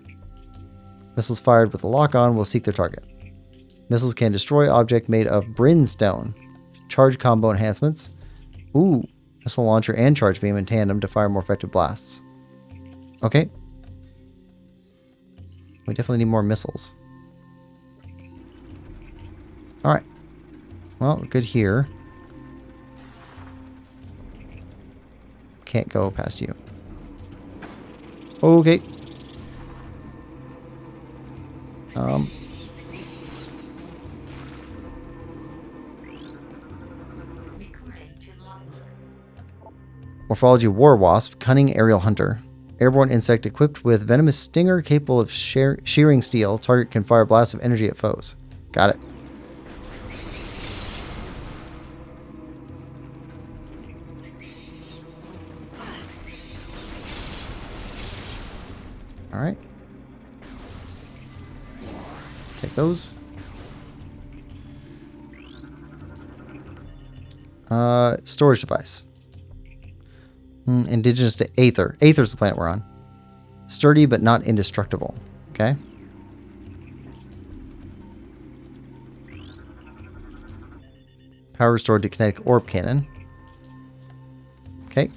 Missiles fired with a lock-on will seek their target. Missiles can destroy object made of brimstone. Charge combo enhancements. Ooh. Missile launcher and charge beam in tandem to fire more effective blasts. Okay. We definitely need more missiles. Alright. Well, good here. Can't go past you. Okay. Morphology War Wasp, Cunning Aerial Hunter. Airborne insect equipped with venomous stinger capable of shearing steel. Target can fire blasts of energy at foes. Got it. Alright. Take those. Storage device. Indigenous to Aether. Aether's the planet we're on. Sturdy but not indestructible. Okay. Power restored to kinetic orb cannon. Okay.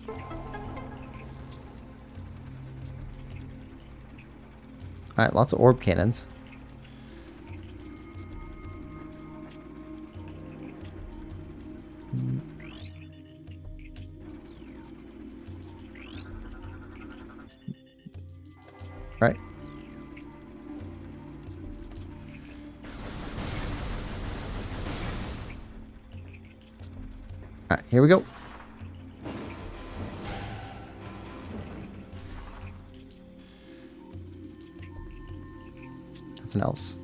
Alright, lots of orb cannons. Right. Alright, here we go. Nothing else.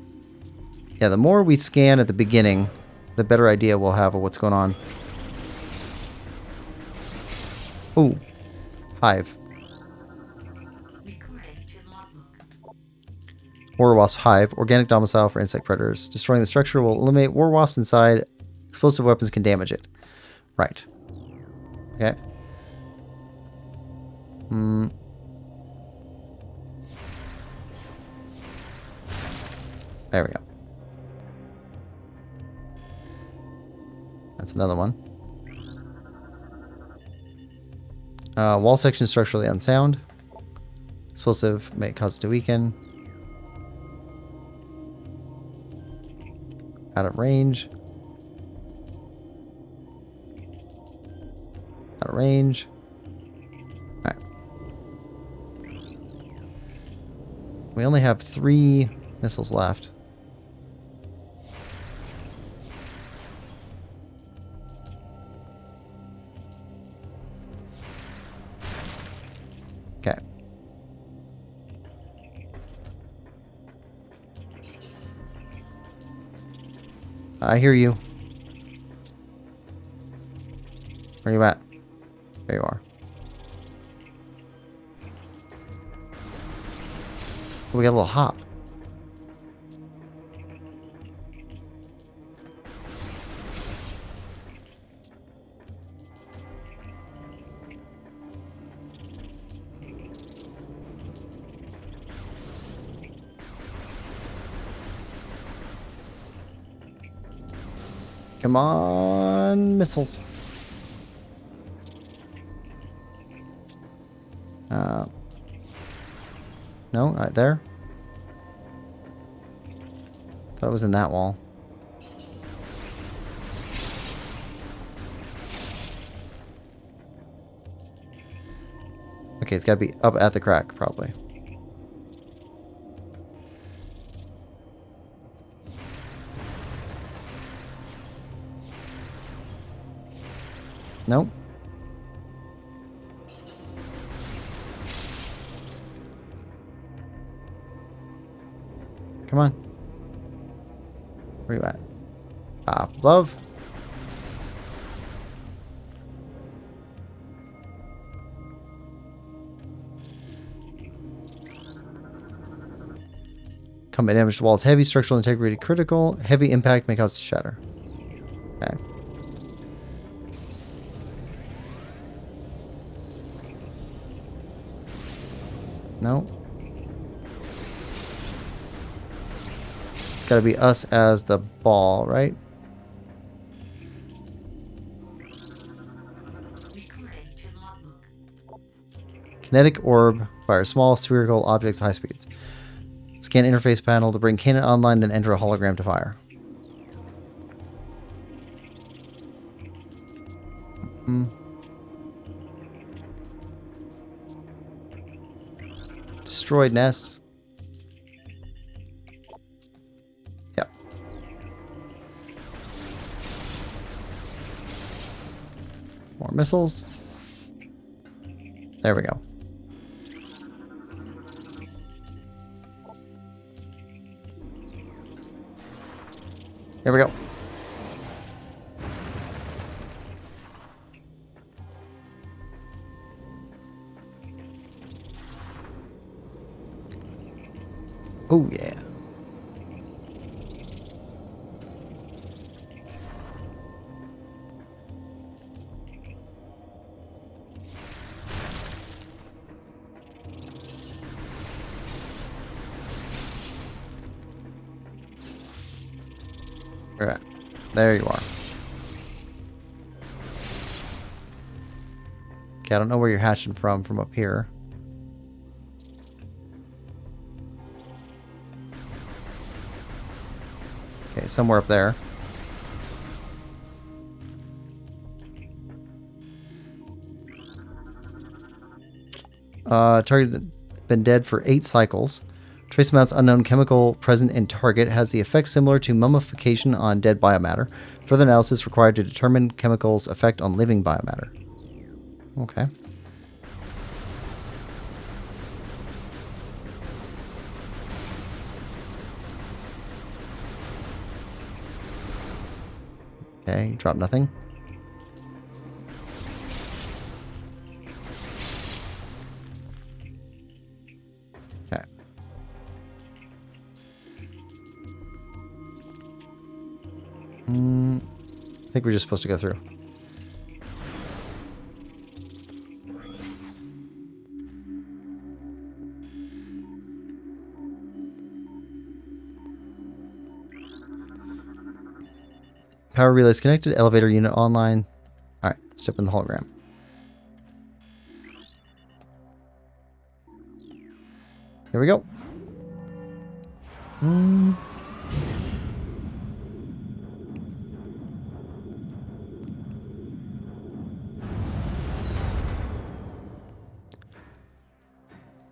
Yeah, the more we scan at the beginning, the better idea we'll have of what's going on. Ooh. Hive. War Wasp Hive, organic domicile for insect predators. Destroying the structure will eliminate war wasps inside, explosive weapons can damage it. Right. Okay. There we go. That's another one. Wall section is structurally unsound. Explosive may cause it to weaken. Out of range. Out of range. Alright. We only have 3 missiles left. Okay. I hear you. Where you at? There you are. We got a little hop. Come on, missiles. No, right there. Thought it was in that wall. Okay, it's got to be up at the crack, probably. Nope. Come on. Where you at? Up above. Combat damage to walls heavy, structural integrity critical, heavy impact may cause it to shatter. Okay. No. It's got to be us as the ball, right? Kinetic orb fires small spherical objects at high speeds. Scan interface panel to bring cannon online, then enter a hologram to fire. Destroyed nest. Yep. More missiles. There we go. Here we go. Oh, yeah. Where at? There you are. Okay, I don't know where you're hatching from up here. Okay, somewhere up there. Target been dead for 8 cycles. Trace amounts unknown chemical present in target has the effect similar to mummification on dead biomatter. Further analysis required to determine chemicals' effect on living biomatter. Okay. Okay, drop nothing. Okay. I think we're just supposed to go through. Power relays connected. Elevator unit online. All right, step in the hologram. Here we go.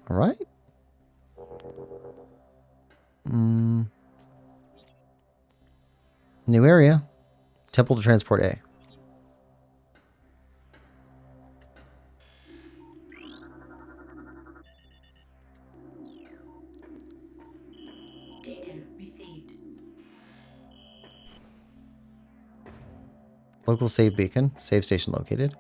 All right. New area. Temple to transport A. Local save beacon. Save station located.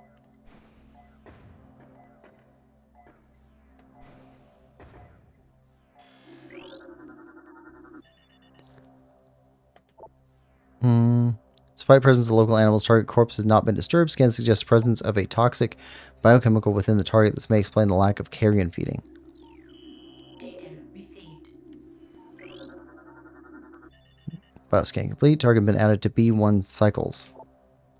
Despite presence of local animals, target corpse has not been disturbed. Scan suggests presence of a toxic biochemical within the target. This may explain the lack of carrion feeding. Bioscan complete. Target been added to B1 cycles.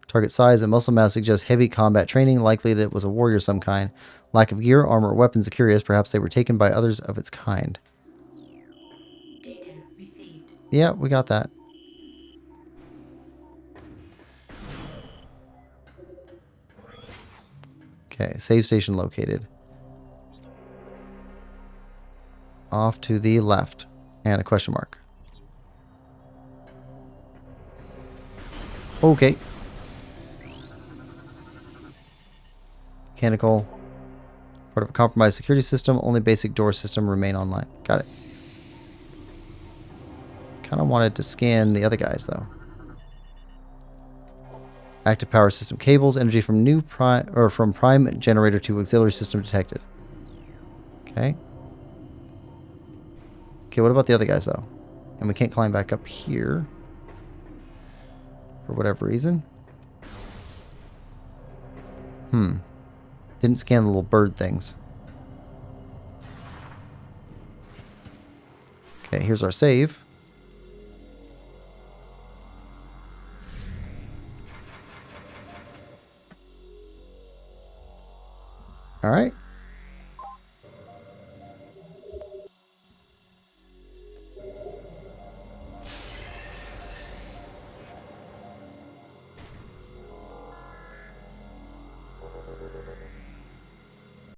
Target size and muscle mass suggests heavy combat training, likely that it was a warrior of some kind. Lack of gear, armor, or weapons are curious. Perhaps they were taken by others of its kind. Yeah, we got that. Okay, save station located. Off to the left. And a question mark. Okay. Mechanical. Part of a compromised security system. Only basic door system remain online. Got it. Kind of wanted to scan the other guys though. Active power system cables. Energy from new prime or from prime generator to auxiliary system detected. Okay. Okay, what about the other guys though? And we can't climb back up here for whatever reason. Didn't scan the little bird things. Okay, here's our save. All right.